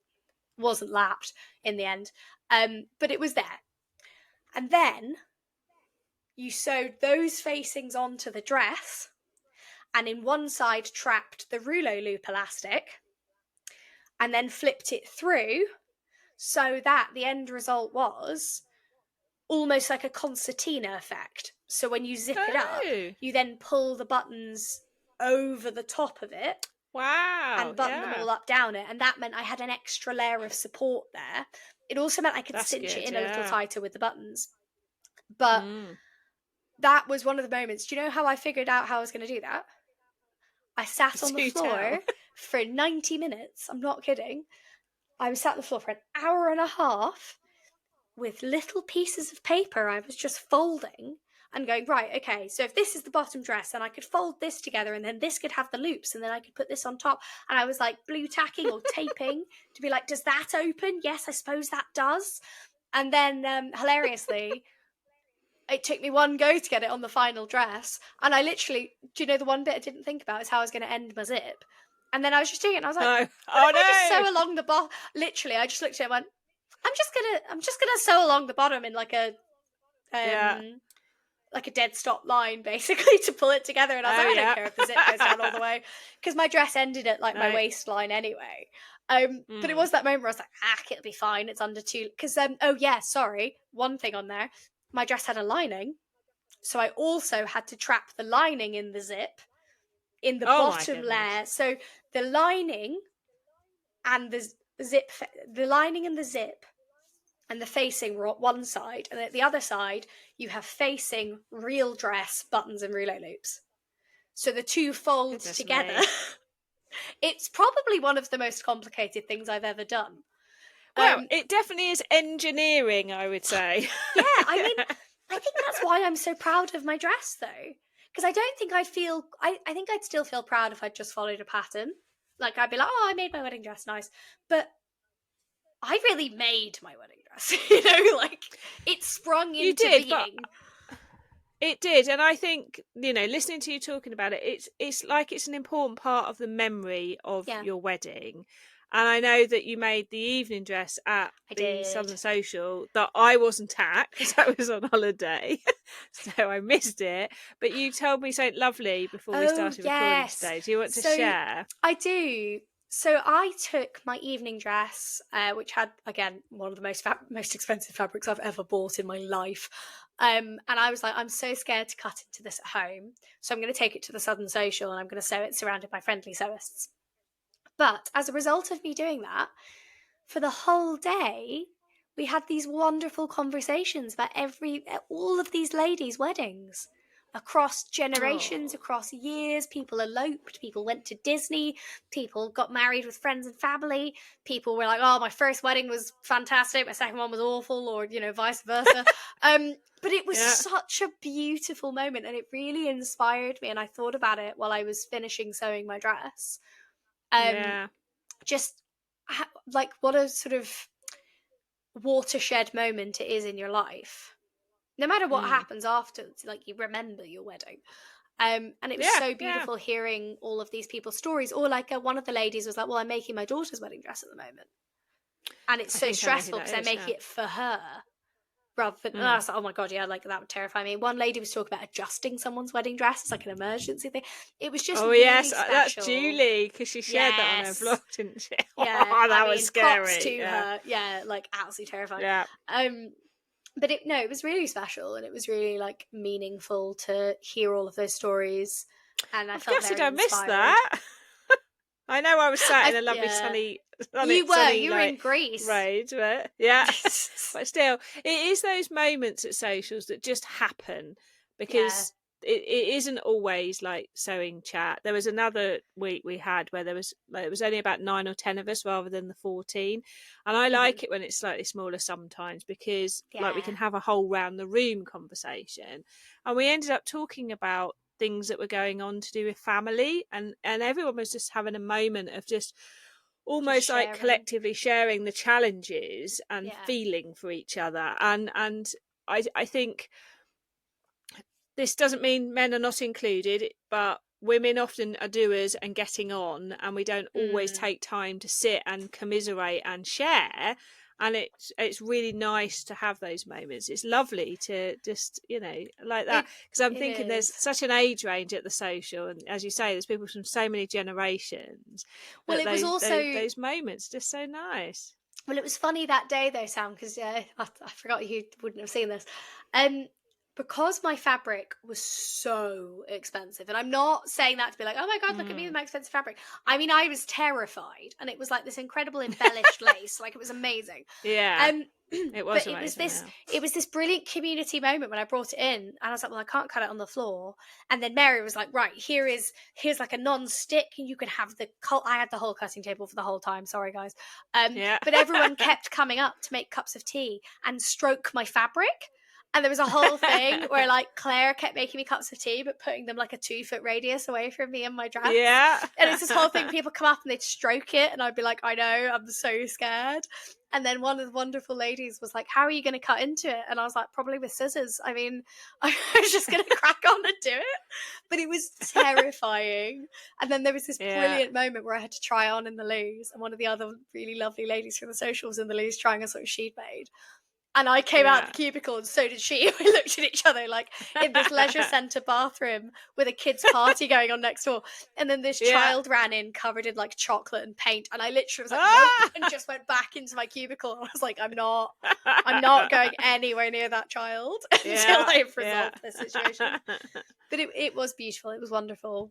wasn't lapped in the end. But it was there. And then you sewed those facings onto the dress, and in one side trapped the rouleau loop elastic, and then flipped it through so that the end result was almost like a concertina effect. So when you zip it up, you then pull the buttons over the top of it. Wow. And button them all up down it. And that meant I had an extra layer of support there. It also meant I could cinch it in a little tighter with the buttons. But that was one of the moments. Do you know how I figured out how I was going to do that? I sat on the floor for 90 minutes. I'm not kidding. I was sat on the floor for an hour and a half with little pieces of paper I was just folding and going, right, okay, so if this is the bottom dress, then I could fold this together and then this could have the loops and then I could put this on top. And I was like blue tacking or taping to be like, does that open? Yes, I suppose that does. And then hilariously, it took me one go to get it on the final dress. And I literally, do you know the one bit I didn't think about is how I was going to end my zip. And then I was just doing it and I was like, I just sew along the bottom. Literally, I just looked at it and went, I'm just gonna sew along the bottom in like a dead stop line, basically, to pull it together. And I was like, I don't care if the zip goes down all the way, because my dress ended at like my waistline anyway. But it was that moment where I was like, it'll be fine. It's under 2. Because one thing on there, my dress had a lining, so I also had to trap the lining in the zip in the bottom layer. So the lining and the zip, the lining and the zip and the facing were at one side, and at the other side you have facing real dress buttons and rouleau loops. So the two fold together. It's probably one of the most complicated things I've ever done. Well, it definitely is engineering, I would say. Yeah, I mean, I think that's why I'm so proud of my dress, though. Because I don't think I think I'd still feel proud if I'd just followed a pattern. Like, I'd be like, oh, I made my wedding dress nice. But I really made my wedding dress, like, it sprung into being. It did, and I think, listening to you talking about it, it's like it's an important part of the memory of your wedding. And I know that you made the evening dress at the Southern Social that I wasn't at because I was on holiday, so I missed it. But you told me something lovely before we started recording today. Do you want to share? I do. So I took my evening dress, which had, again, one of the most expensive fabrics I've ever bought in my life. And I was like, I'm so scared to cut into this at home. So I'm going to take it to the Southern Social and I'm going to sew it surrounded by friendly sewists. But as a result of me doing that, for the whole day, we had these wonderful conversations about all of these ladies' weddings. Across generations, across years, people eloped, people went to Disney, people got married with friends and family, people were like, oh, my first wedding was fantastic, my second one was awful, or, vice versa. But it was such a beautiful moment, and it really inspired me, and I thought about it while I was finishing sewing my dress. Just, like, what a sort of watershed moment it is in your life. No matter what happens afterwards, like, you remember your wedding. And it was so beautiful hearing all of these people's stories. Or like one of the ladies was like, well, I'm making my daughter's wedding dress at the moment. And it's so stressful because I make it for her. Rather than, and I was like, oh my God, like, that would terrify me. One lady was talking about adjusting someone's wedding dress. It's like an emergency thing. It was just really special. That's Julie, because she shared that on her vlog, didn't she? Yeah, that was scary. Props to her. Yeah, like, absolutely terrifying. Yeah. But it was really special, and it was really, like, meaningful to hear all of those stories. And I felt very inspired. I missed that. I know I was sat in a lovely sunny you were in Greece. Road, but but still, it is those moments at socials that just happen because it isn't always like sewing chat. There was another week we had where it was only about 9 or 10 of us rather than the 14, and I like it when it's slightly smaller sometimes because like we can have a whole round the room conversation, and we ended up talking about things that were going on to do with family, and everyone was just having a moment of just almost like collectively sharing the challenges and feeling for each other, and I think this doesn't mean men are not included, but women often are doers and getting on, and we don't always take time to sit and commiserate and share. And it's really nice to have those moments. It's lovely to just, like that. Because I'm thinking there's such an age range at the social. And as you say, there's people from so many generations. Well, it was also... Those moments just so nice. Well, it was funny that day, though, Sam, because I forgot you wouldn't have seen this. Because my fabric was so expensive, and I'm not saying that to be like, oh my God, look at me with my expensive fabric. I mean, I was terrified, and it was like this incredible embellished lace, like it was amazing. Yeah, it was. But it was this brilliant community moment when I brought it in, and I was like, well, I can't cut it on the floor. And then Mary was like, right, here's like a non-stick, and you can have I had the whole cutting table for the whole time. Sorry, guys. But everyone kept coming up to make cups of tea and stroke my fabric. And there was a whole thing where like Claire kept making me cups of tea, but putting them like a 2-foot radius away from me and my dress. Yeah. And it's this whole thing. People come up and they'd stroke it, and I'd be like, I know, I'm so scared. And then one of the wonderful ladies was like, how are you going to cut into it? And I was like, probably with scissors. I mean, I was just going to crack on and do it. But it was terrifying. And then there was this brilliant moment where I had to try on in the loos, and one of the other really lovely ladies from the social was in the loos trying a sort of she'd made. And I came out the cubicle, and so did she. We looked at each other like in this leisure centre bathroom with a kids' party going on next door. And then this child ran in covered in like chocolate and paint. And I literally was like, nope, and just went back into my cubicle. And I was like, I'm not going anywhere near that child until I've resolved this situation. But it was beautiful. It was wonderful.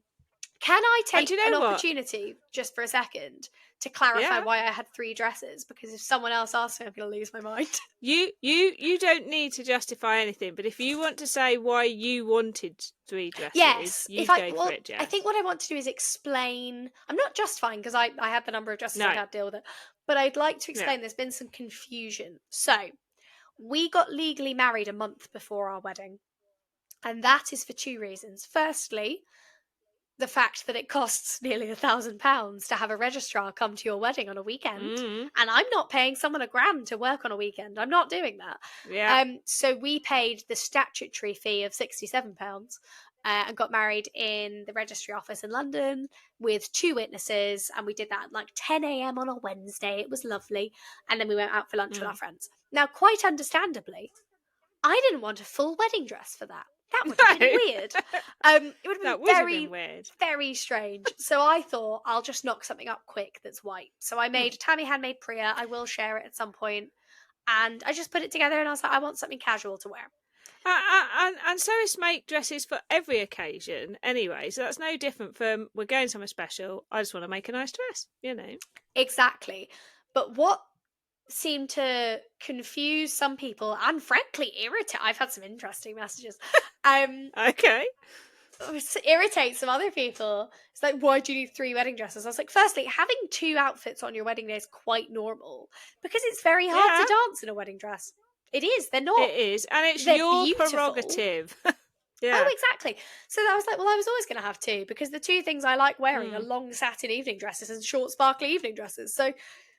Can I take an opportunity just for a second to clarify why I had 3 dresses? Because if someone else asks me, I'm going to lose my mind. You don't need to justify anything, but if you want to say why you wanted 3 dresses, you go for it, Jess. I think what I want to do is explain. I'm not justifying because I had the number of dresses I had to deal with it, but I'd like to explain there's been some confusion. So we got legally married a month before our wedding, and that is for 2 reasons. Firstly, the fact that it costs nearly £1,000 to have a registrar come to your wedding on a weekend, and I'm not paying someone £1,000 to work on a weekend. I'm not doing that. Yeah. So we paid the statutory fee of £67 and got married in the registry office in London with 2 witnesses, and we did that at like 10 a.m. on a Wednesday. It was lovely, and then we went out for lunch with our friends. Now, quite understandably, I didn't want a full wedding dress for that. That would have been weird. It would have been weird. Very strange. So I thought I'll just knock something up quick that's white. So I made Tammy handmade Priya. I will share it at some point. And I just put it together, and I was like, I want something casual to wear. And sewists make dresses for every occasion anyway. So that's no different from we're going somewhere special. I just want to make a nice dress, you know. Exactly. But what seemed to confuse some people and frankly irritate. I've had some interesting messages. Okay. Irritate some other people. It's like, why do you need 3 wedding dresses? I was like, firstly, having 2 outfits on your wedding day is quite normal because it's very hard to dance in a wedding dress. It is. They're not. It is, and it's They're your beautiful. prerogative. Yeah. Oh, exactly. So I was like, well, I was always going to have 2 because the 2 things I like wearing are long satin evening dresses and short sparkly evening dresses. So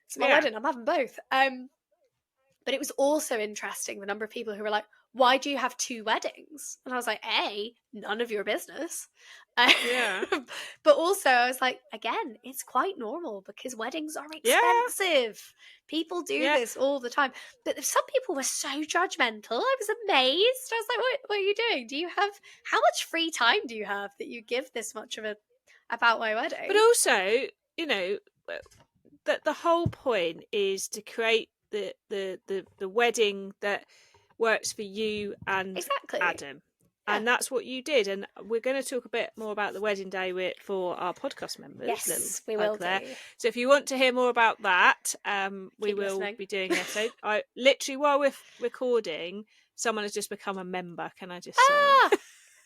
it's my wedding. I'm having both. But it was also interesting the number of people who were like, why do you have 2 weddings? And I was like, A, none of your business. But also I was like, again, it's quite normal because weddings are expensive. People do this all the time. But some people were so judgmental. I was amazed. I was like, what are you doing? How much free time do you have that you give this much of about my wedding? But also, you know, that the whole point is to create the wedding that works for you and Adam. And that's what you did. And we're going to talk a bit more about the wedding day for our podcast members. Yes, we will do. So if you want to hear more about that, we will be doing an episode. Literally, while we're recording, someone has just become a member, can I just say?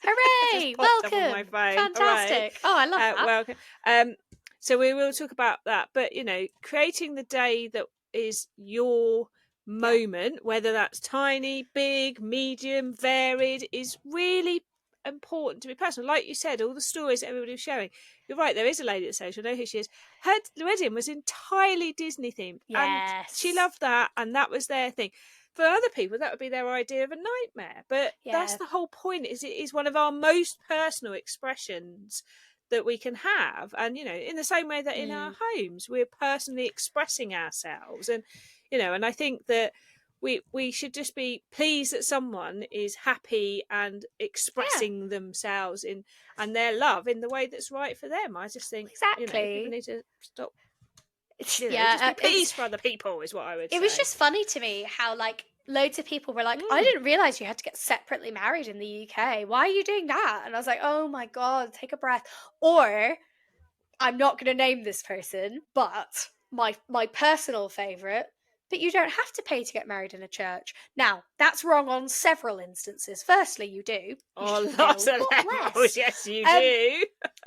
Hooray! Welcome! On my phone. Fantastic. Right. Oh, I love that. Welcome. So we will talk about that. But, you know, creating the day that is your moment, whether that's tiny, big, medium, varied, is really important to be personal. Like you said, all the stories that everybody was sharing. You're right, there is a lady at social, I know who she is. Her wedding was entirely Disney themed. Yes. And she loved that, and that was their thing. For other people, that would be their idea of a nightmare. But that's the whole point, is it is one of our most personal expressions that we can have. And, you know, in the same way that in our homes, we're personally expressing ourselves. And, you know, and I think that we should just be pleased that someone is happy and expressing themselves and their love in the way that's right for them. I just think, you know, people need to stop. You know, just be pleased for other people is what I would say. It was just funny to me how, like, loads of people were like, I didn't realise you had to get separately married in the UK. Why are you doing that? And I was like, oh my God, take a breath. Or, I'm not going to name this person, but my personal favourite, But you don't have to pay to get married in a church. Now, that's wrong on several instances. Firstly, you do. You lots of levels. Less. Yes, you do.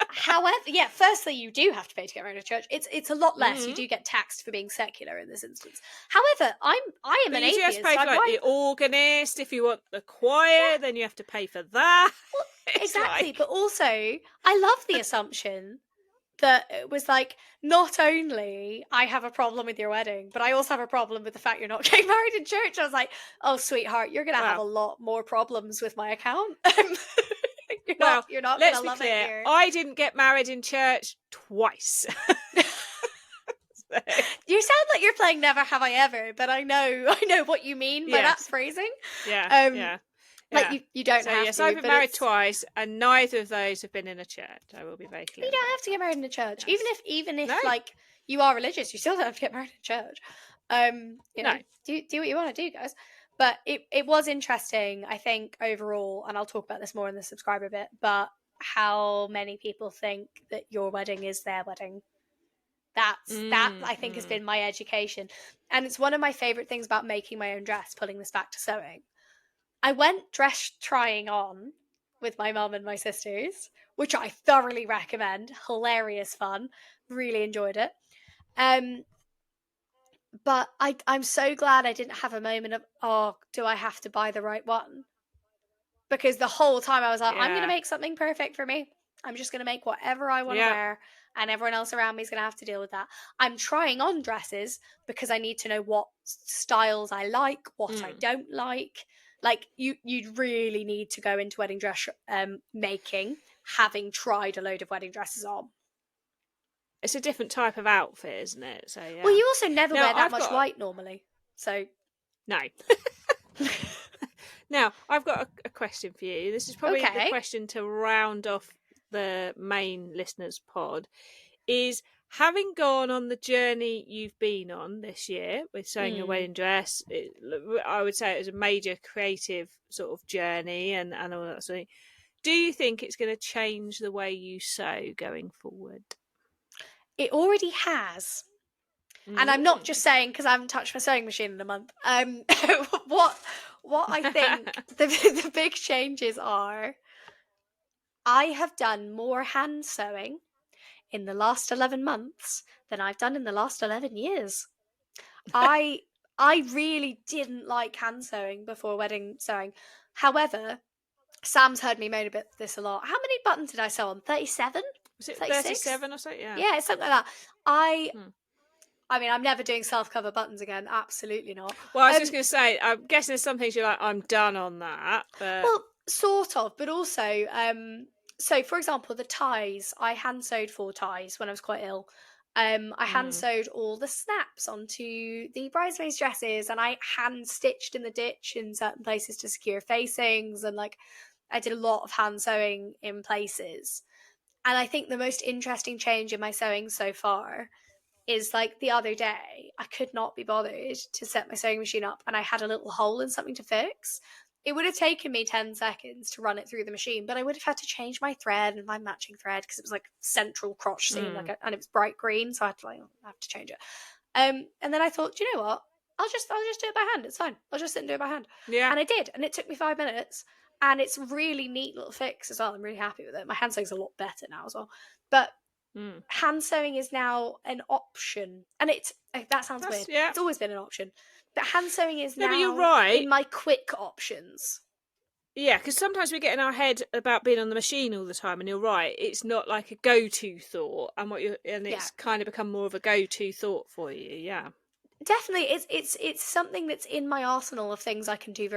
However, firstly, you do have to pay to get married in a church. It's a lot less. You do get taxed for being secular in this instance. However, I am an atheist. You have to pay for the organist. If you want the choir, then you have to pay for that. Well, exactly. But also, I love the assumption that it was like, not only I have a problem with your wedding, but I also have a problem with the fact you're not getting married in church. I was like, oh, sweetheart, you're going to have a lot more problems with my account. You're not going to love it here. I didn't get married in church twice. You sound like you're playing Never Have I Ever, but I know what you mean by that phrasing. Yeah. Like you don't have to. Yes, I've been married twice, and neither of those have been in a church. I will be very clear. You don't have to get married in a church, even if like you are religious, you still don't have to get married in a church. Do what you want to do, guys. But it was interesting, I think, overall, and I'll talk about this more in the subscriber bit. But how many people think that your wedding is their wedding? That I think has been my education, and it's one of my favorite things about making my own dress. Pulling this back to sewing. I went dress trying on with my mum and my sisters, which I thoroughly recommend. Hilarious fun. Really enjoyed it. But I'm so glad I didn't have a moment of, oh, do I have to buy the right one? Because the whole time I was like, I'm going to make something perfect for me. I'm just going to make whatever I want to wear, and everyone else around me is going to have to deal with that. I'm trying on dresses because I need to know what styles I like, what I don't like. Like, you'd really need to go into wedding dress making, having tried a load of wedding dresses on. It's a different type of outfit, isn't it? So yeah. Well, you also never wear that much white normally, so no. Now, I've got a question for you. This is probably the question to round off the main listeners' pod. Is, having gone on the journey you've been on this year with sewing your wedding dress, I would say it was a major creative sort of journey and all that sort of thing. Do you think it's going to change the way you sew going forward? It already has. And I'm not just saying because I haven't touched my sewing machine in a month. What I think the big changes are, I have done more hand sewing in the last 11 months than I've done in the last 11 years. I really didn't like hand sewing before wedding sewing. However, Sam's heard me moan about this a lot. How many buttons did I sew on? 37? Was it 37 or something? Yeah. Yeah, it's something like that. I mean, I'm never doing self-cover buttons again. Absolutely not. Well, I was just going to say, I'm guessing there's some things you're like, I'm done on that. But... Well, sort of, but also, so for example, the ties, I hand sewed 4 ties when I was quite ill. I hand sewed all the snaps onto the bridesmaids' dresses, and I hand stitched in the ditch in certain places to secure facings, and like I did a lot of hand sewing in places. And I think the most interesting change in my sewing so far is, like, the other day, I could not be bothered to set my sewing machine up, and I had a little hole in something to fix. It would have taken me 10 seconds to run it through the machine, but I would have had to change my thread and my matching thread because it was like central crotch seam, and it was bright green, so I had to change it. And then I thought, do you know what? I'll just do it by hand. It's fine. I'll just sit and do it by hand. Yeah. And I did, and it took me 5 minutes, and it's a really neat little fix as well. I'm really happy with it. My hand sewing's a lot better now as well. But hand sewing is now an option, and that sounds weird. Yeah. It's always been an option, but hand sewing is now you're right. in my quick options. Yeah, because sometimes we get in our head about being on the machine all the time, and you're right. It's not like a go-to thought, and it's kind of become more of a go-to thought for you. Yeah, definitely. It's something that's in my arsenal of things I can do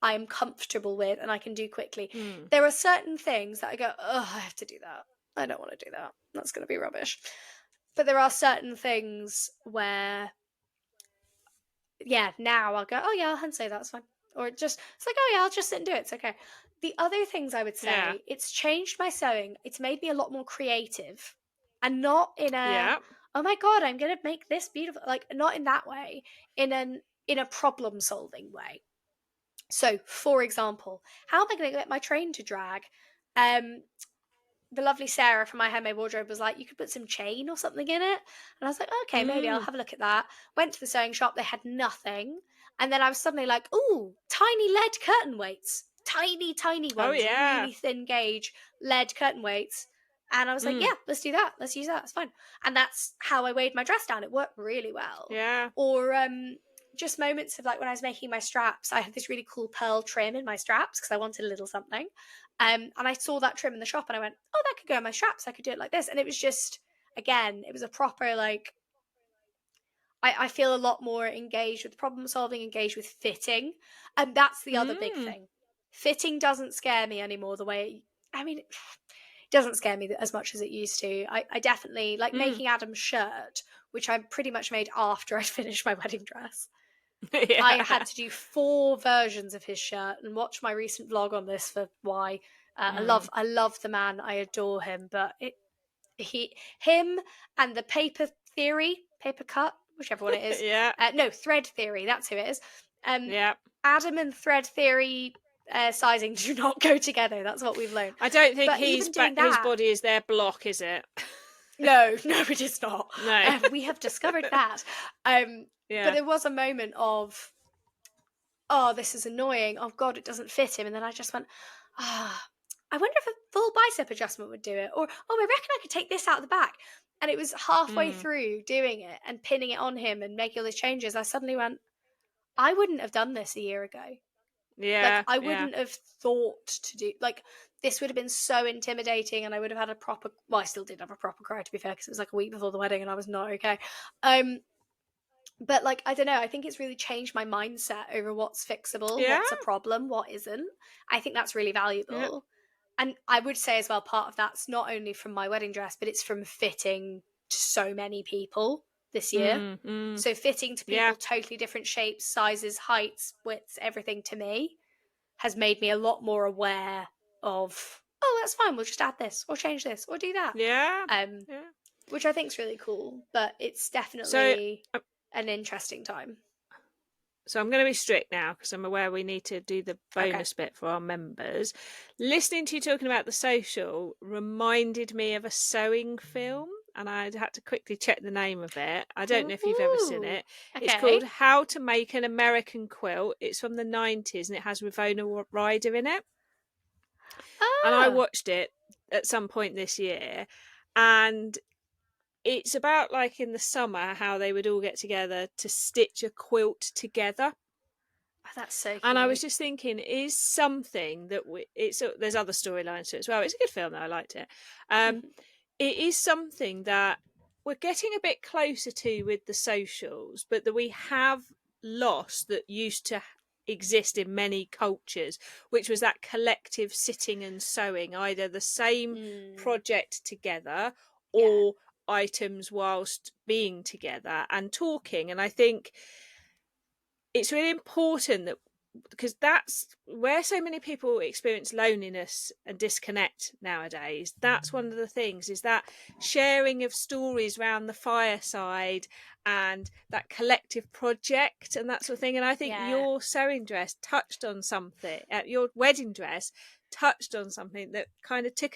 I'm comfortable with and I can do quickly. There are certain things that I go, oh, I have to do that. I don't want to do that. That's going to be rubbish. But there are certain things where, now I'll go, oh yeah, I'll hand sew, that's fine. Or it's like, oh yeah, I'll just sit and do it. It's okay. The other things I would say, it's changed my sewing. It's made me a lot more creative, and not in a, oh my God, I'm going to make this beautiful. Like, not in that way, in a problem solving way. So, for example, how am I going to get my train to drag? the lovely Sarah from My Handmade Wardrobe was like, you could put some chain or something in it. And I was like, okay, maybe I'll have a look at that. Went to the sewing shop, they had nothing. And then I was suddenly like, ooh, tiny lead curtain weights. Tiny, tiny Oh ones, yeah. really thin gauge lead curtain weights. And I was like, yeah, let's do that. Let's use that. It's fine. And that's how I weighed my dress down. It worked really well. Yeah. Or just moments of like when I was making my straps, I had this really cool pearl trim in my straps because I wanted a little something. And I saw that trim in the shop and I went, oh, that could go in my straps. I could do it like this. And it was just, again, it was a proper like, I feel a lot more engaged with problem solving, engaged with fitting. And that's the other big thing. Fitting doesn't scare me anymore the way, it doesn't scare me as much as it used to. I definitely, like making Adam's shirt, which I pretty much made after I'd finished my wedding dress. Yeah. I had to do 4 versions of his shirt, and watch my recent vlog on this for why. I love the man. I adore him, but him and the paper cut, whichever one it is. Yeah. No, thread theory. That's who it is. Yeah. Adam and thread theory sizing do not go together. That's what we've learned. I don't think But his that, body is their block, is it? No, it is not. No. We have discovered that. Yeah. But there was a moment of, oh, this is annoying. Oh, God, it doesn't fit him. And then I just went, I wonder if a full bicep adjustment would do it. Or, oh, I reckon I could take this out of the back. And it was halfway through doing it and pinning it on him and making all these changes. I suddenly went, I wouldn't have done this a year ago. Yeah. Like, I wouldn't have thought to do, like, this would have been so intimidating and I would have had a proper, well, I still did have a proper cry, to be fair, because it was like a week before the wedding and I was not okay. But, like, I don't know, I think it's really changed my mindset over what's fixable, what's a problem, what isn't. I think that's really valuable. Yeah. And I would say as well, part of that's not only from my wedding dress, but it's from fitting to so many people this year. So fitting to people, totally different shapes, sizes, heights, widths, everything to me has made me a lot more aware of, oh, that's fine, we'll just add this or change this or do that. Which I think is really cool, but it's definitely an interesting time. So I'm going to be strict now because I'm aware we need to do the bonus bit for our members. Listening to you talking about the social reminded me of a sewing film, and I had to quickly check the name of it. I don't know if you've ever seen it. Okay. It's called How to Make an American Quilt. It's from the 90s and it has Winona Ryder in it. And I watched it at some point this year, and it's about, like, in the summer how they would all get together to stitch a quilt together. Oh, that's so cute. And I was just thinking, is something that there's other storylines to it as well. It's a good film though, I liked it. It is something that we're getting a bit closer to with the socials, but that we have lost that used to exist in many cultures, which was that collective sitting and sewing, either the same project together or items whilst being together and talking. And I think it's really important that, because that's where so many people experience loneliness and disconnect nowadays. That's one of the things, is that sharing of stories around the fireside and that collective project and that sort of thing. And I think your sewing dress touched on something, your wedding dress touched on something that kind of took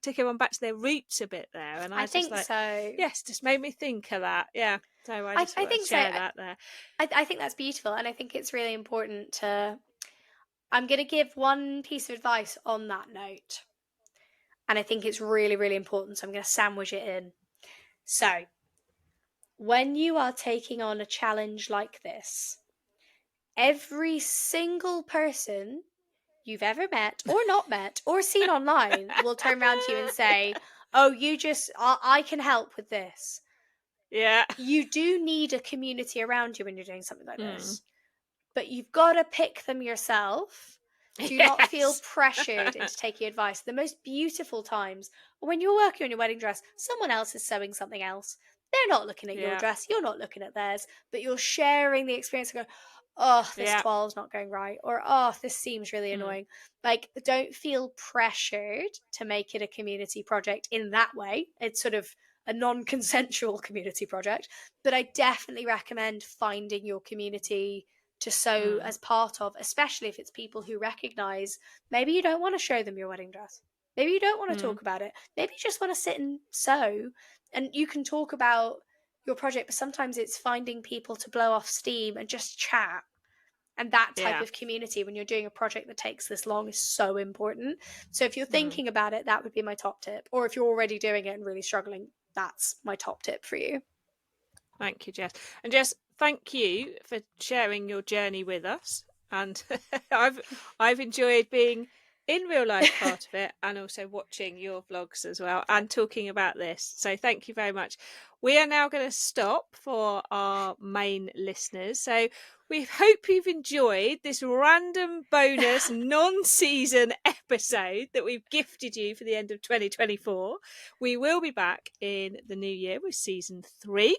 everyone back to their roots a bit there. And I think just so. Yes, just made me think of that. Yeah. So I think share that there. I think that's beautiful, and I think it's really important to. I'm going to give one piece of advice on that note, and I think it's really, really important. So I'm going to sandwich it in. So, when you are taking on a challenge like this, every single person you've ever met or not met or seen online will turn around to you and say, "Oh, I can help with this." Yeah. You do need a community around you when you're doing something like this, but you've got to pick them yourself. Do not feel pressured into taking advice. The most beautiful times are when you're working on your wedding dress, someone else is sewing something else. They're not looking at your dress, you're not looking at theirs, but you're sharing the experience and go, oh, this toile's not going right, or oh, this seems really annoying. Like, don't feel pressured to make it a community project in that way. It's sort of a non-consensual community project, but I definitely recommend finding your community to sew as part of, especially if it's people who recognize maybe you don't want to show them your wedding dress. Maybe you don't want to talk about it. Maybe you just want to sit and sew, and you can talk about your project, but sometimes it's finding people to blow off steam and just chat. And that type of community when you're doing a project that takes this long is so important. So if you're thinking about it, that would be my top tip. Or if you're already doing it and really struggling, that's my top tip for you. Thank you, Jess. And Jess, thank you for sharing your journey with us. And I've enjoyed being in real life part of it, and also watching your vlogs as well, and talking about this. So thank you very much. We are now going to stop for our main listeners. So we hope you've enjoyed this random bonus non-season episode that we've gifted you for the end of 2024. We will be back in the new year with season 3.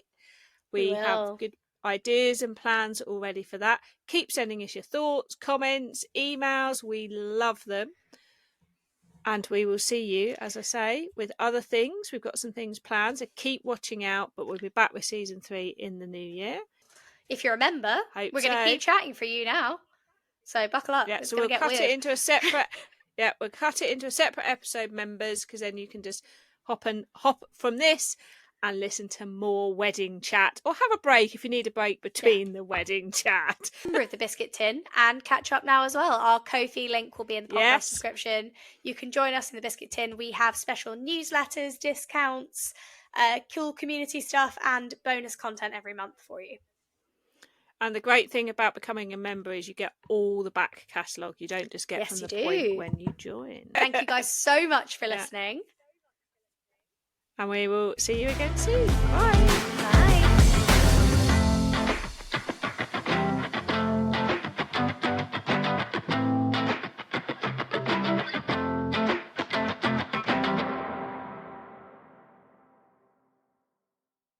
We have good ideas and plans already for that. Keep sending us your thoughts, comments, emails. We love them. And we will see you, as I say, with other things. We've got some things planned, so keep watching out. But we'll be back with season 3 in the new year. If you're a member, we're going to keep chatting for you now. So buckle up. Yeah, so we'll cut it into a separate. Yeah, we'll cut it into a separate episode, members, because then you can just hop from this and listen to more wedding chat, or have a break if you need a break between the wedding chat. Member of the Biscuit Tin, and catch up now as well. Our Ko-fi link will be in the podcast description. You can join us in the Biscuit Tin. We have special newsletters, discounts, cool community stuff, and bonus content every month for you. And the great thing about becoming a member is you get all the back catalogue. You don't just get from the point when you join. Thank you guys so much for listening. And we will see you again soon. Bye.